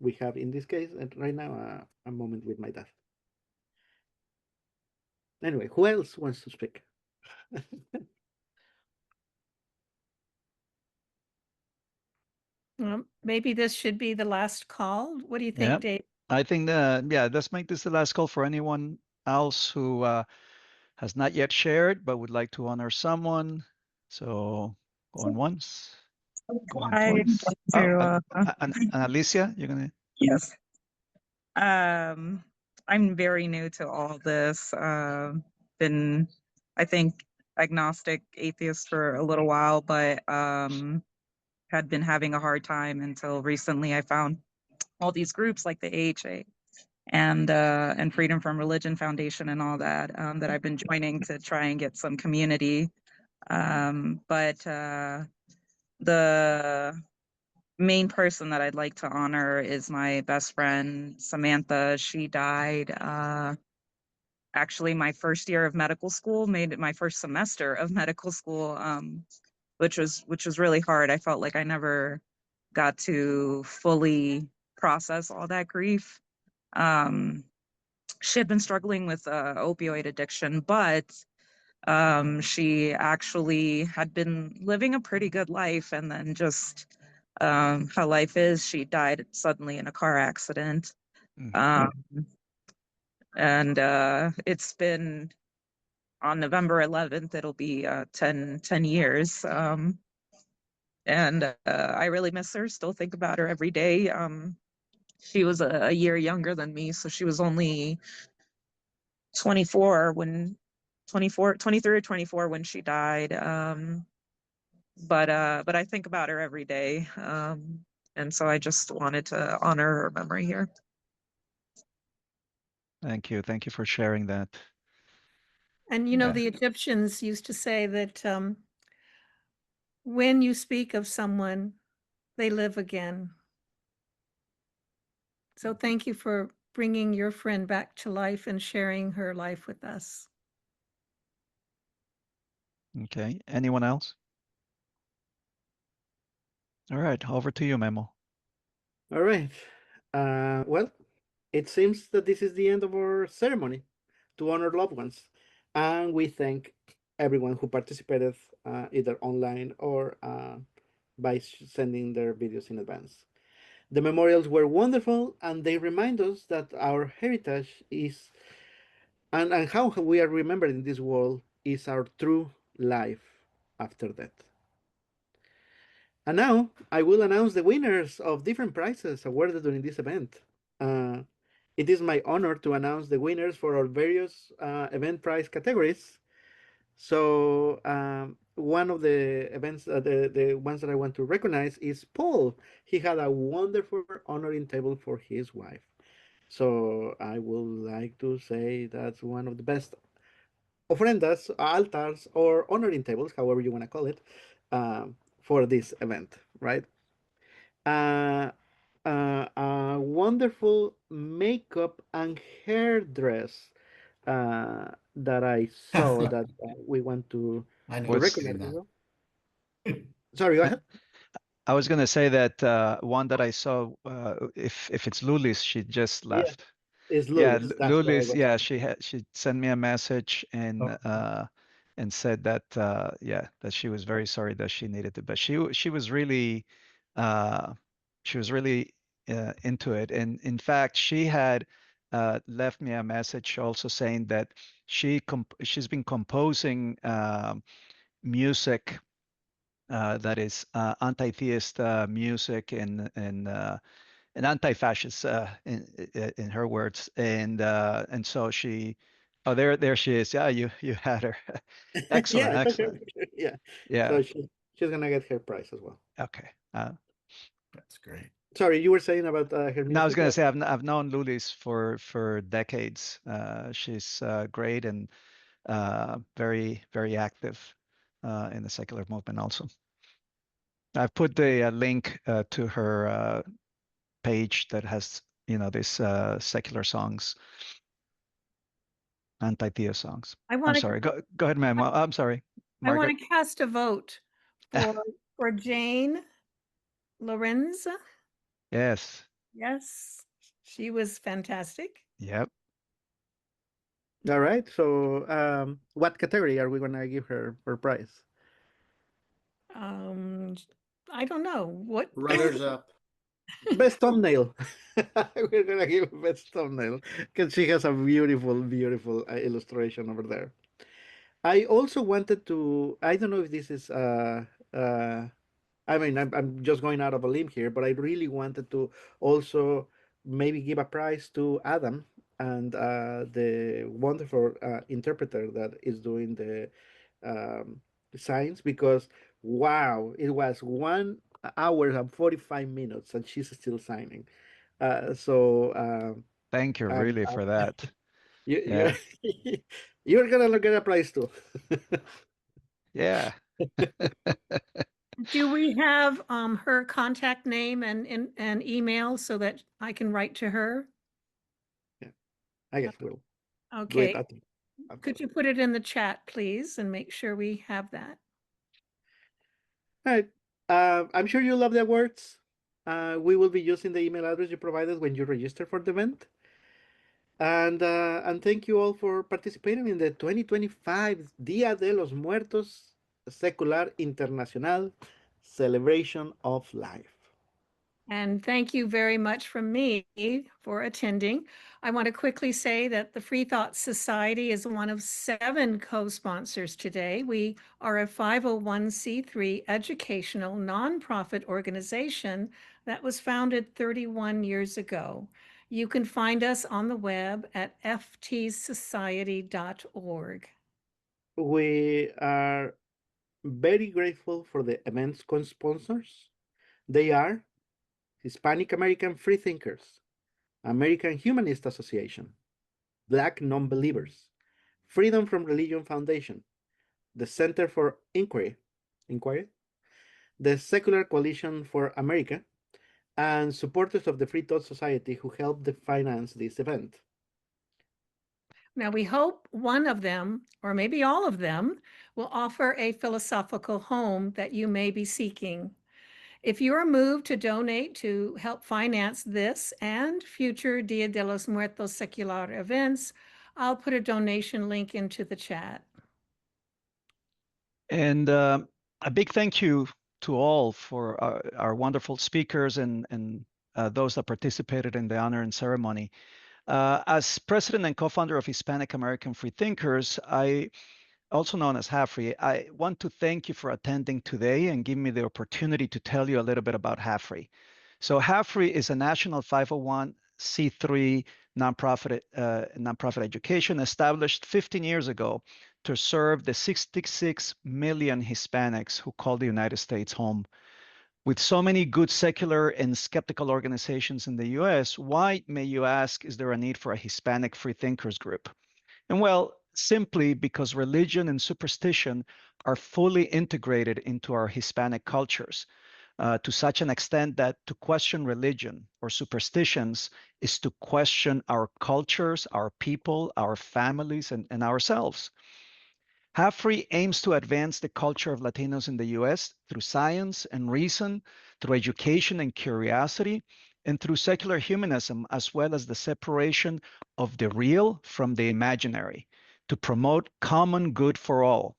We have in this case right now a moment with my dad. Anyway, who else wants to speak? Maybe this should be the last call. What do you Yeah, think, Dave? I think yeah, let's make this the last call for anyone else who has not yet shared but would like to honor someone. So going once, going I'd twice. like Oh, to, and Alicia, you're gonna. yes. I'm very new to all this. Been, I think, agnostic atheist for a little while, but had been having a hard time until recently. I found all these groups like the AHA and Freedom from Religion Foundation and all that that I've been joining to try and get some community. But the main person that I'd like to honor is my best friend Samantha. She died actually my first year of medical school, made it my first semester of medical school, which was really hard. I felt like I never got to fully process all that grief. She had been struggling with opioid addiction, but she actually had been living a pretty good life, and then just how life is, she died suddenly in a car accident. And it's been on November 11th, it'll be 10 years. And I really miss her, still think about her every day. She was a year younger than me, so she was only 24 when 23 or 24 when she died. But I think about her every day. And so I just wanted to honor her memory here. Thank you. Thank you for sharing that. And you know, the Egyptians used to say that when you speak of someone, they live again. So thank you for bringing your friend back to life and sharing her life with us. Okay. Anyone else? All right. Over to you, Memo. All right. Well, it seems that this is the end of our ceremony to honor loved ones. And we thank everyone who participated either online or by sending their videos in advance. The memorials were wonderful and they remind us that our heritage is, and how we are remembered in this world, is our true life after death. And now I will announce the winners of different prizes awarded during this event. Uh, it is my honor to announce the winners for our various event prize categories. So one of the events, the ones that I want to recognize is Paul. He had a wonderful honoring table for his wife. So I would like to say that's one of the best ofrendas, altars, or honoring tables, however you want to call it, for this event, right? Uh, a wonderful makeup and hair dress that I saw that we want to I know Was- recognize. that. Sorry, go ahead. I was gonna say that one that I saw, if it's Lulis, she just Yeah, left. it's Yeah, Lulis. That's what I Lulis. was. Yeah, she sent me a message, and and said that that she was very sorry that she needed to, but she was really uh, into it, and in fact she had left me a message also saying that she's been composing music that is anti-theist music and anti-fascist in her words, and so she, oh, there she is. Yeah, you had her. Excellent, Yeah, excellent. yeah. Yeah. So she's gonna get her prize as well. Okay. That's great. Sorry, you were saying about her No, I was music. gonna say I've known Lulis for decades. She's great and very active in the secular movement also. I've put the link to her page that has these secular songs, anti-theist songs. I I'm want to sorry. Go ahead, ma'am. I'm sorry, I want Margaret. to cast a vote for Jane Lorenza. Yes. Yes, she was fantastic. Yep. All right. So, what category are we gonna give her for prize? I don't know what. Runners up. Best thumbnail. We're gonna give best thumbnail because she has a beautiful illustration over there. I also wanted to. I don't know if this is. I mean, I'm just going out of a limb here, but I really wanted to also maybe give a prize to Adam and the wonderful interpreter that is doing the signs, because wow, it was 1 hour and 45 minutes and she's still signing. So Thank you I'm, really for that. you, Yeah. you're gonna get a prize too. Yeah. Do we have her contact name and email so that I can write to her? Yeah, I guess we'll do Okay. it at Could you put it in the chat, please, and make sure we have that? All right. I'm sure you love the awards. We will be using the email address you provided when you register for the event. And thank you all for participating in the 2025 Día de los Muertos Secular Internacional Celebration of Life. And thank you very much from me for attending. I want to quickly say that the Free Thought Society is one of 7 co-sponsors today. We are a 501c3 educational nonprofit organization that was founded 31 years ago. You can find us on the web at ftsociety.org. We are very grateful for the event's co-sponsors. They are Hispanic American Freethinkers, American Humanist Association, Black Non-Believers, Freedom from Religion Foundation, the Center for Inquiry, the Secular Coalition for America, and supporters of the Free Thought Society who helped finance this event. Now, we hope one of them, or maybe all of them, will offer a philosophical home that you may be seeking. If you are moved to donate to help finance this and future Dia de los Muertos Secular events, I'll put a donation link into the chat. And a big thank you to all for our wonderful speakers and those that participated in the honor and ceremony. As president and co-founder of Hispanic American Free Thinkers, also known as HAFRE, I want to thank you for attending today and give me the opportunity to tell you a little bit about HAFRE. So HAFRE is a national 501c3 nonprofit education established 15 years ago to serve the 66 million Hispanics who call the United States home. With so many good secular and skeptical organizations in the US, why, may you ask, is there a need for a Hispanic free thinkers group? And well, simply because religion and superstition are fully integrated into our Hispanic cultures to such an extent that to question religion or superstitions is to question our cultures, our people, our families, and ourselves. HAFRE aims to advance the culture of Latinos in the US through science and reason, through education and curiosity, and through secular humanism, as well as the separation of the real from the imaginary, to promote common good for all,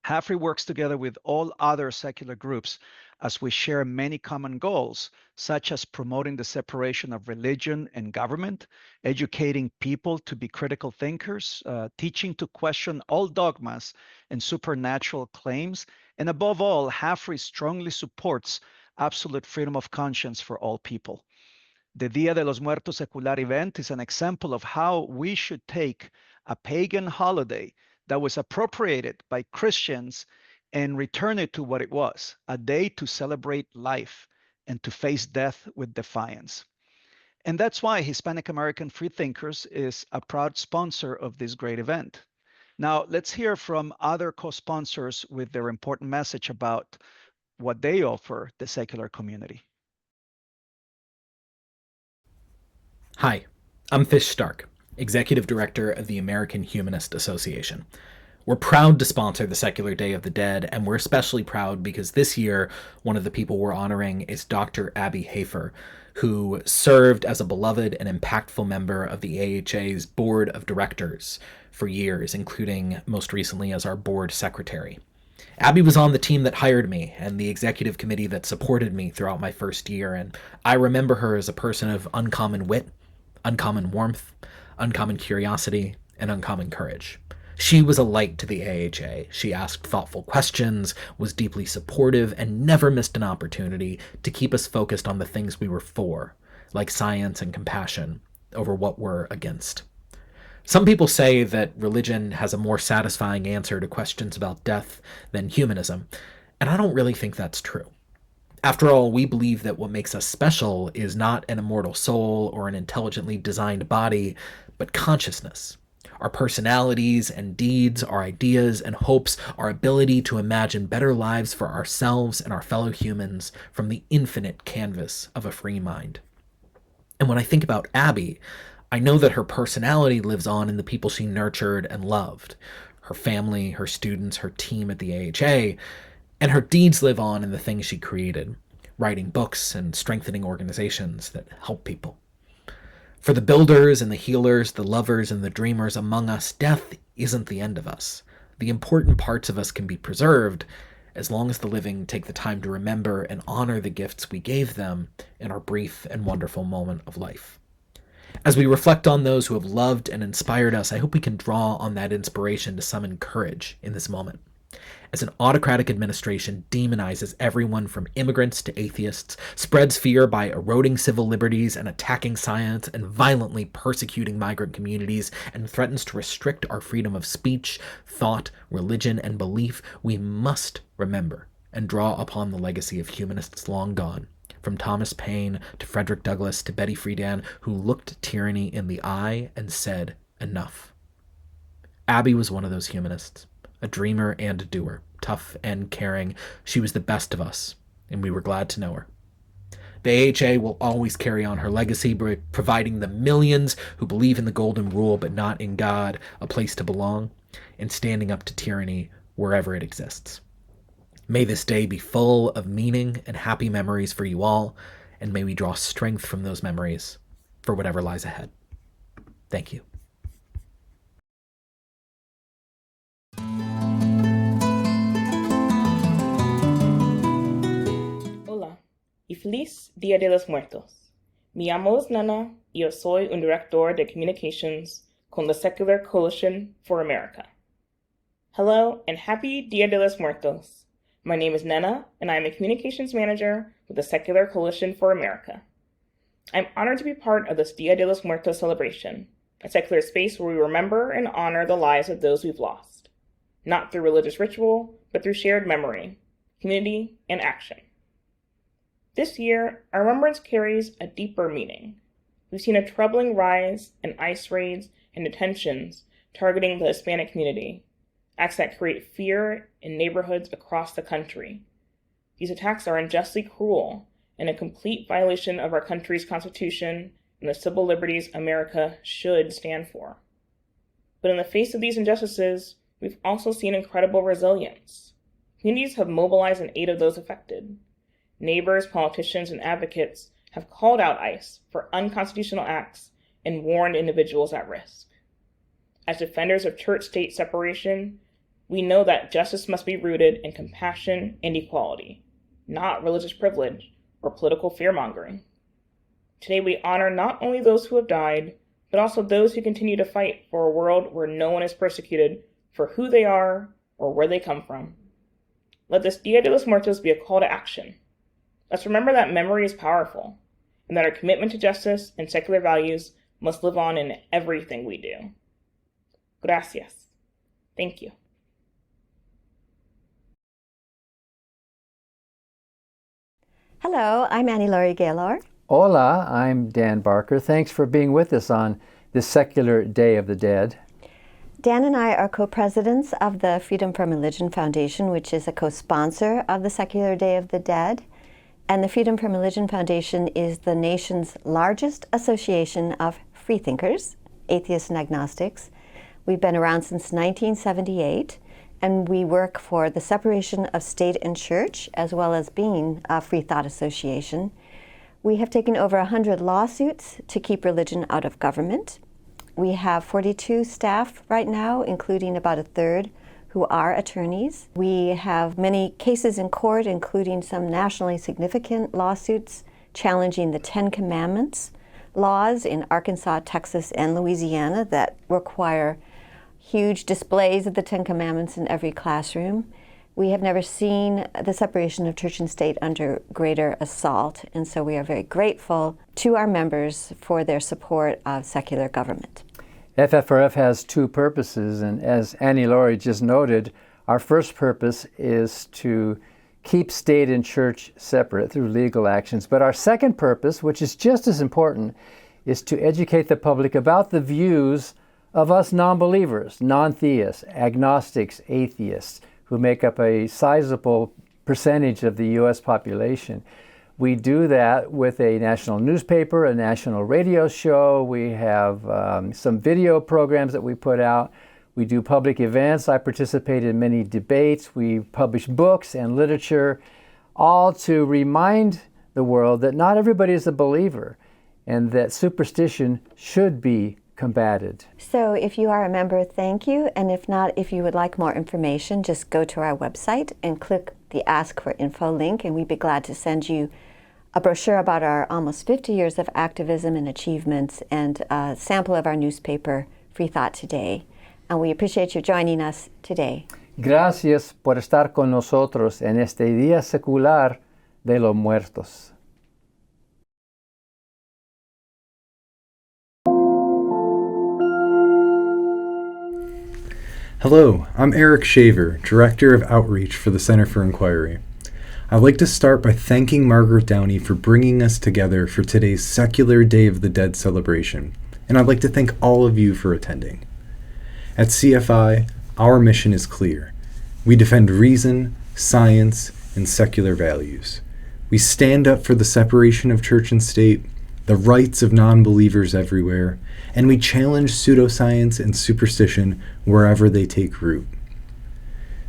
HAFRI works together with all other secular groups as we share many common goals, such as promoting the separation of religion and government, educating people to be critical thinkers, teaching to question all dogmas and supernatural claims, and above all, HAFRI strongly supports absolute freedom of conscience for all people. The Dia de los Muertos Secular event is an example of how we should take a pagan holiday that was appropriated by Christians and return it to what it was, a day to celebrate life and to face death with defiance. And that's why Hispanic American Freethinkers is a proud sponsor of this great event. Now, let's hear from other co-sponsors with their important message about what they offer the secular community. Hi, I'm Fish Stark, Executive Director of the American Humanist Association. We're proud to sponsor the Secular Day of the Dead, and we're especially proud because this year, one of the people we're honoring is Dr. Abby Hafer, who served as a beloved and impactful member of the AHA's Board of Directors for years, including most recently as our board secretary. Abby was on the team that hired me and the executive committee that supported me throughout my first year, and I remember her as a person of uncommon wit, uncommon warmth, uncommon curiosity, and uncommon courage. She was a light to the AHA. She asked thoughtful questions, was deeply supportive, and never missed an opportunity to keep us focused on the things we were for, like science and compassion, over what we're against. Some people say that religion has a more satisfying answer to questions about death than humanism, and I don't really think that's true. After all, we believe that what makes us special is not an immortal soul or an intelligently designed body, but consciousness. Our personalities and deeds, our ideas and hopes, our ability to imagine better lives for ourselves and our fellow humans from the infinite canvas of a free mind. And when I think about Abby, I know that her personality lives on in the people she nurtured and loved, her family, her students, her team at the AHA, and her deeds live on in the things she created, writing books and strengthening organizations that help people. For the builders and the healers, the lovers and the dreamers among us, death isn't the end of us. The important parts of us can be preserved as long as the living take the time to remember and honor the gifts we gave them in our brief and wonderful moment of life. As we reflect on those who have loved and inspired us, I hope we can draw on that inspiration to summon courage in this moment. As an autocratic administration demonizes everyone from immigrants to atheists, spreads fear by eroding civil liberties and attacking science and violently persecuting migrant communities, and threatens to restrict our freedom of speech, thought, religion, and belief, we must remember and draw upon the legacy of humanists long gone, from Thomas Paine to Frederick Douglass to Betty Friedan, who looked tyranny in the eye and said, "Enough." Abby was one of those humanists. A dreamer and a doer, tough and caring. She was the best of us, and we were glad to know her. The AHA will always carry on her legacy by providing the millions who believe in the golden rule but not in God a place to belong, and standing up to tyranny wherever it exists. May this day be full of meaning and happy memories for you all, and may we draw strength from those memories for whatever lies ahead. Thank you. Hola y feliz Dia de los Muertos. Me llamo Nana y yo soy un director de communications con la Secular Coalition for America. Hello and happy Dia de los Muertos. My name is Nana and I am a communications manager with the Secular Coalition for America. I'm honored to be part of this Dia de los Muertos celebration, a secular space where we remember and honor the lives of those we've lost, not through religious ritual, but through shared memory, community, and action. This year, our remembrance carries a deeper meaning. We've seen a troubling rise in ICE raids and detentions targeting the Hispanic community, acts that create fear in neighborhoods across the country. These attacks are unjustly cruel and a complete violation of our country's Constitution and the civil liberties America should stand for. But in the face of these injustices, we've also seen incredible resilience. Communities have mobilized in aid of those affected. Neighbors, politicians, and advocates have called out ICE for unconstitutional acts and warned individuals at risk. As defenders of church-state separation, we know that justice must be rooted in compassion and equality, not religious privilege or political fear-mongering. Today we honor not only those who have died, but also those who continue to fight for a world where no one is persecuted for who they are or where they come from. Let this Dia de los Muertos be a call to action. Let's remember that memory is powerful, and that our commitment to justice and secular values must live on in everything we do. Gracias. Thank you. Hello, I'm Annie-Laurie Gaylor. Hola, I'm Dan Barker. Thanks for being with us on this secular Day of the Dead. Dan and I are co-presidents of the Freedom from Religion Foundation, which is a co-sponsor of the Secular Day of the Dead. And the Freedom from Religion Foundation is the nation's largest association of freethinkers, atheists and agnostics. We've been around since 1978, and we work for the separation of state and church, as well as being a free thought association. We have taken over 100 lawsuits to keep religion out of government. We have 42 staff right now, including about a third who are attorneys. We have many cases in court, including some nationally significant lawsuits challenging the 10 Commandments laws in Arkansas, Texas, and Louisiana that require huge displays of the 10 Commandments in every classroom. We have never seen the separation of church and state under greater assault, and so we are very grateful to our members for their support of secular government. FFRF has two purposes, and as Annie-Laurie just noted, our first purpose is to keep state and church separate through legal actions. But our second purpose, which is just as important, is to educate the public about the views of us non-believers, non-theists, agnostics, atheists, who make up a sizable percentage of the U.S. population. We do that with a national newspaper, a national radio show. We have some video programs that we put out. We do public events. I participate in many debates. We publish books and literature, all to remind the world that not everybody is a believer and that superstition should be combated. So if you are a member, thank you. And if not, if you would like more information, just go to our website and click the Ask for Info link, and we'd be glad to send you a brochure about our almost 50 years of activism and achievements and a sample of our newspaper, Free Thought Today. And we appreciate you joining us today. Gracias por estar con nosotros en este Día Secular de los Muertos. Hello, I'm Eric Shaver, Director of Outreach for the Center for Inquiry. I'd like to start by thanking Margaret Downey for bringing us together for today's Secular Day of the Dead celebration, and I'd like to thank all of you for attending. At CFI, our mission is clear. We defend reason, science, and secular values. We stand up for the separation of church and state, the rights of non-believers everywhere, and we challenge pseudoscience and superstition wherever they take root.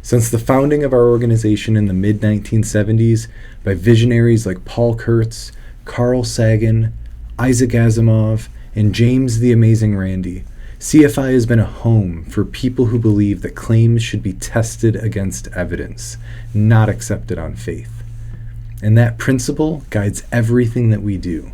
Since the founding of our organization in the mid-1970s by visionaries like Paul Kurtz, Carl Sagan, Isaac Asimov, and James the Amazing Randi, CFI has been a home for people who believe that claims should be tested against evidence, not accepted on faith. And that principle guides everything that we do.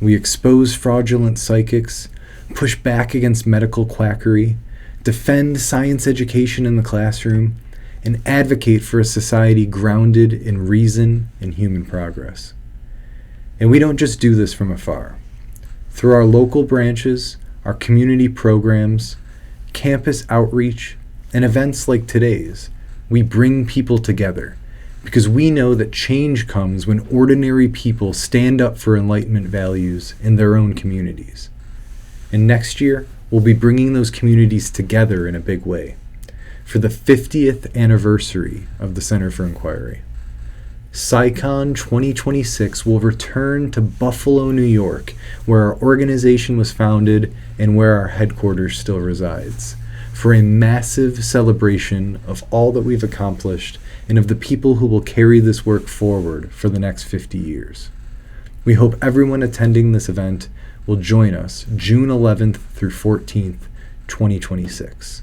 We expose fraudulent psychics, push back against medical quackery, defend science education in the classroom, and advocate for a society grounded in reason and human progress. And we don't just do this from afar. Through our local branches, our community programs, campus outreach, and events like today's, we bring people together because we know that change comes when ordinary people stand up for Enlightenment values in their own communities. And next year, we'll be bringing those communities together in a big way for the 50th anniversary of the Center for Inquiry. SciCon 2026 will return to Buffalo, New York, where our organization was founded and where our headquarters still resides, for a massive celebration of all that we've accomplished and of the people who will carry this work forward for the next 50 years. We hope everyone attending this event will join us June 11th through 14th, 2026.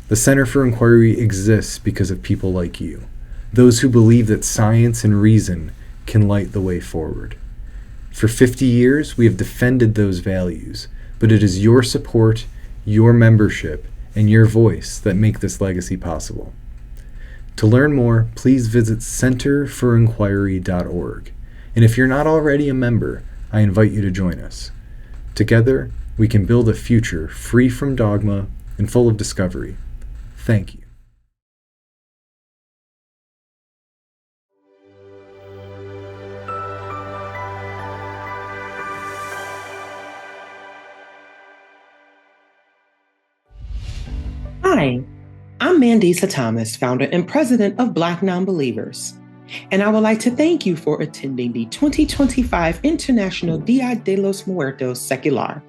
The Center for Inquiry exists because of people like you, those who believe that science and reason can light the way forward. For 50 years, we have defended those values, but it is your support, your membership, and your voice that make this legacy possible. To learn more, please visit centerforinquiry.org. And if you're not already a member, I invite you to join us. Together, we can build a future free from dogma and full of discovery. Thank you. Hi, I'm Mandisa Thomas, founder and president of Black Nonbelievers, and I would like to thank you for attending the 2025 International Día de los Muertos Secular,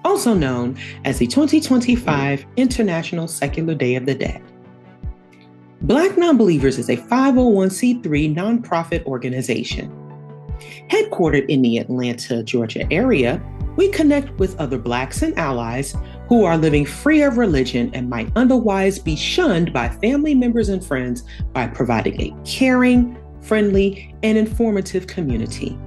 also known as the 2025 International Secular Day of the Dead. Black Nonbelievers is a 501c3 nonprofit organization. Headquartered in the Atlanta, Georgia area, we connect with other Blacks and allies who are living free of religion and might otherwise be shunned by family members and friends by providing a caring, friendly, and informative community.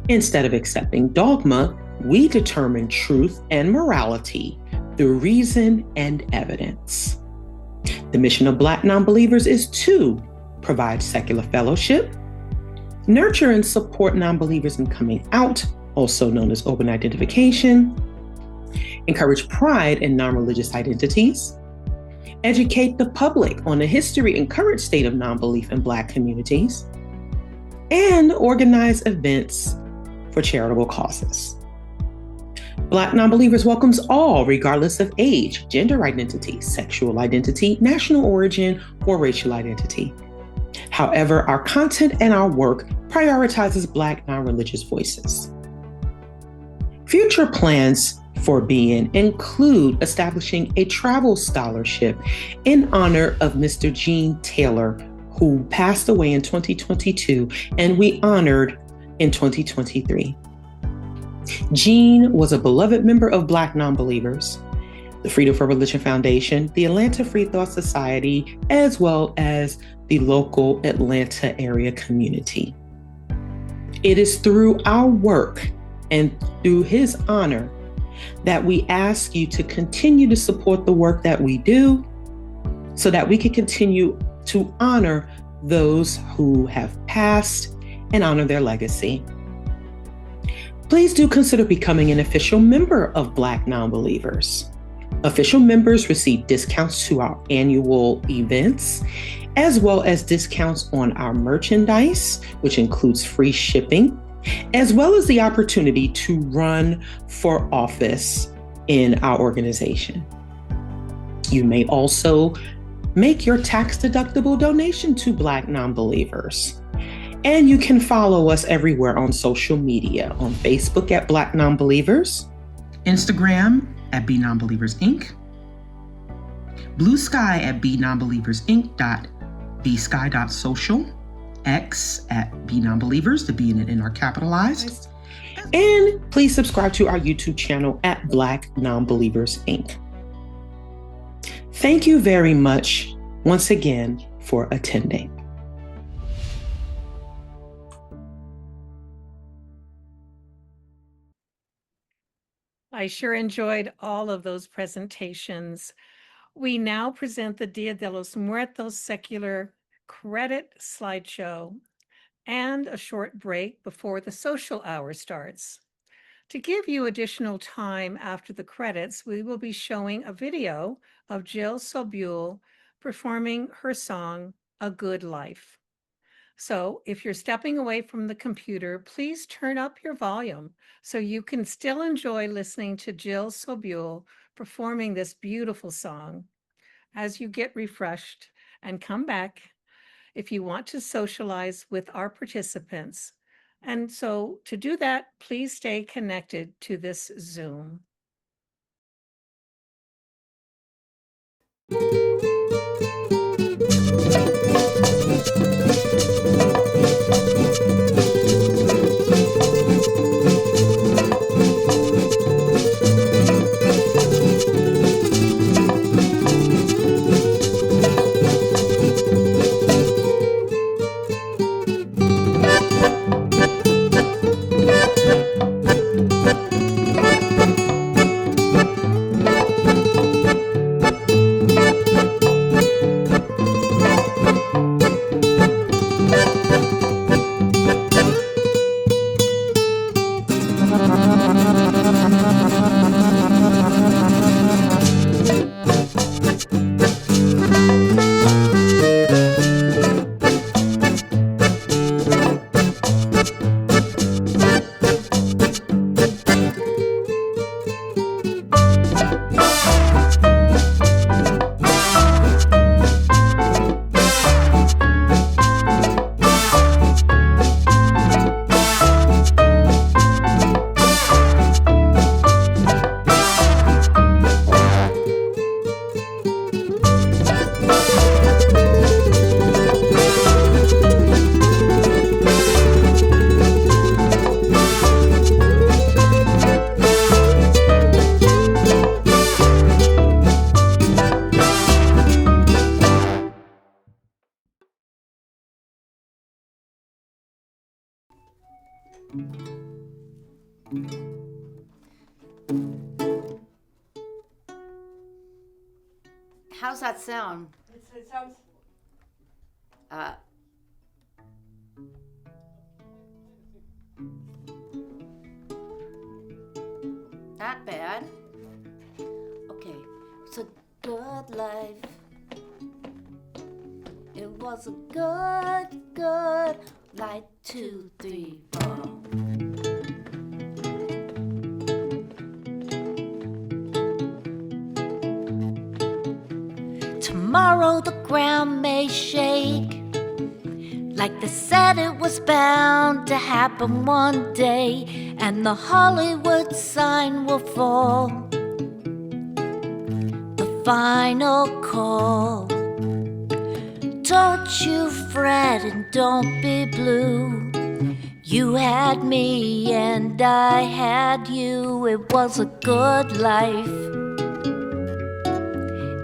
Instead of accepting dogma, we determine truth and morality through reason and evidence. The mission of Black Nonbelievers is to provide secular fellowship, nurture and support nonbelievers in coming out, also known as open identification, encourage pride in non-religious identities, educate the public on the history and current state of non-belief in Black communities, and organize events for charitable causes. Black Nonbelievers welcomes all, regardless of age, gender identity, sexual identity, national origin, or racial identity. However, our content and our work prioritizes Black non-religious voices. Future plans for BN include establishing a travel scholarship in honor of Mr. Gene Taylor, who passed away in 2022 and we honored in 2023. Gene was a beloved member of Black Nonbelievers, the Freedom for Religion Foundation, the Atlanta Free Thought Society, as well as the local Atlanta area community. It is through our work and through his honor that we ask you to continue to support the work that we do so that we can continue to honor those who have passed and honor their legacy. Please do consider becoming an official member of Black Nonbelievers. Official members receive discounts to our annual events, as well as discounts on our merchandise, which includes free shipping, as well as the opportunity to run for office in our organization. You may also make your tax-deductible donation to Black Nonbelievers. And you can follow us everywhere on social media, on Facebook at Black Nonbelievers, Instagram at B Nonbelievers Inc., Blue Sky at bnonbelieversinc.bsky.social, X at B Nonbelievers, the B and N are capitalized. And please subscribe to our YouTube channel at Black Nonbelievers Inc. Thank you very much once again for attending. I sure enjoyed all of those presentations. We now present the Dia de los Muertos Secular credit slideshow and a short break before the social hour starts. To give you additional time after the credits, we will be showing a video of Jill Sobule performing her song, A Good Life. So if you're stepping away from the computer, please turn up your volume so you can still enjoy listening to Jill Sobule performing this beautiful song. As you get refreshed and come back, if you want to socialize with our participants. And so to do that, please stay connected to this Zoom. How's that sound? It sounds. Not bad. Okay, it's a good life. It was a good life. 2, 3, 4. Tomorrow the ground may shake, like they said it was bound to happen one day, and the Hollywood sign will fall. The final call. Don't you fret and don't be blue. You had me and I had you. It was a good life.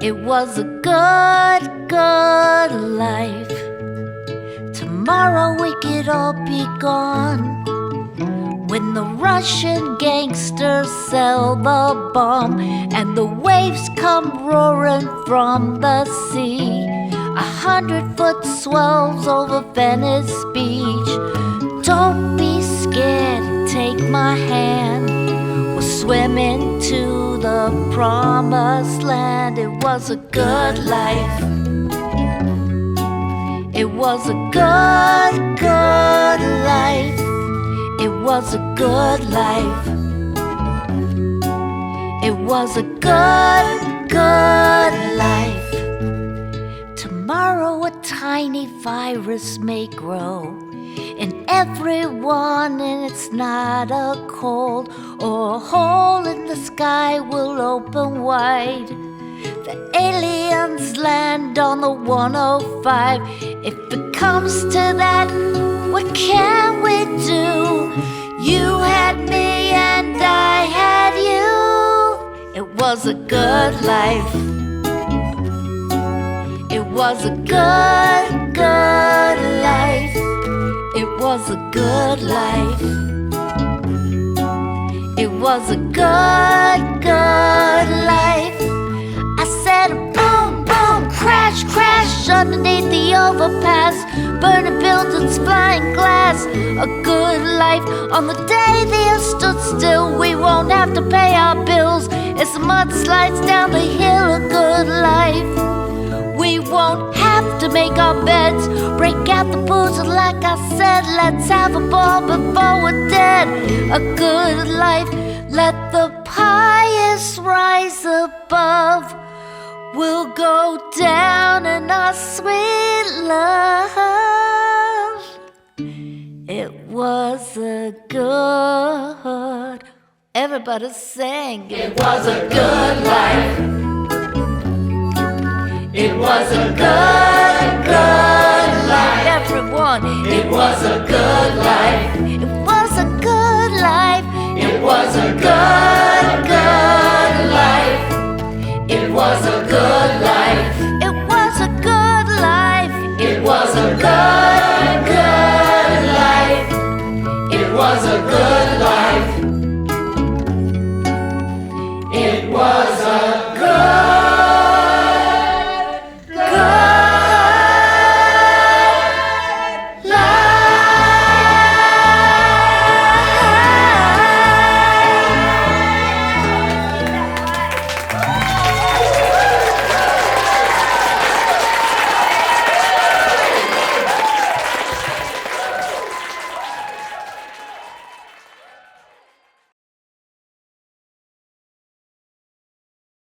It was a good life. Tomorrow we could all be gone, when the Russian gangsters sell the bomb and the waves come roaring from the sea. 100-foot swells over Venice Beach. Don't be scared, take my hand. We're swimming to the promised land. It was a good life. It was a good life. It was a good life. It was a good life. Tomorrow a tiny virus may grow in everyone, and it's not a cold or a hole in the sky will open wide. The aliens land on the 105. If it comes to that, what can we do? You had me and I had you. It was a good life. It was a good life. It was a good life. It was a good life. I said boom, boom, crash, crash underneath the overpass, burning buildings, flying glass. A good life. On the day the earth stood still, we won't have to pay our bills. As the mud slides down the hill, a good life. We won't have to make our beds, break out the booze, and like I said, let's have a ball before we're dead. A good life. Let the pious rise above. We'll go down in our sweet love. It was a good. Everybody sing. It was a good life. It was a good life. Everyone. It was a good life.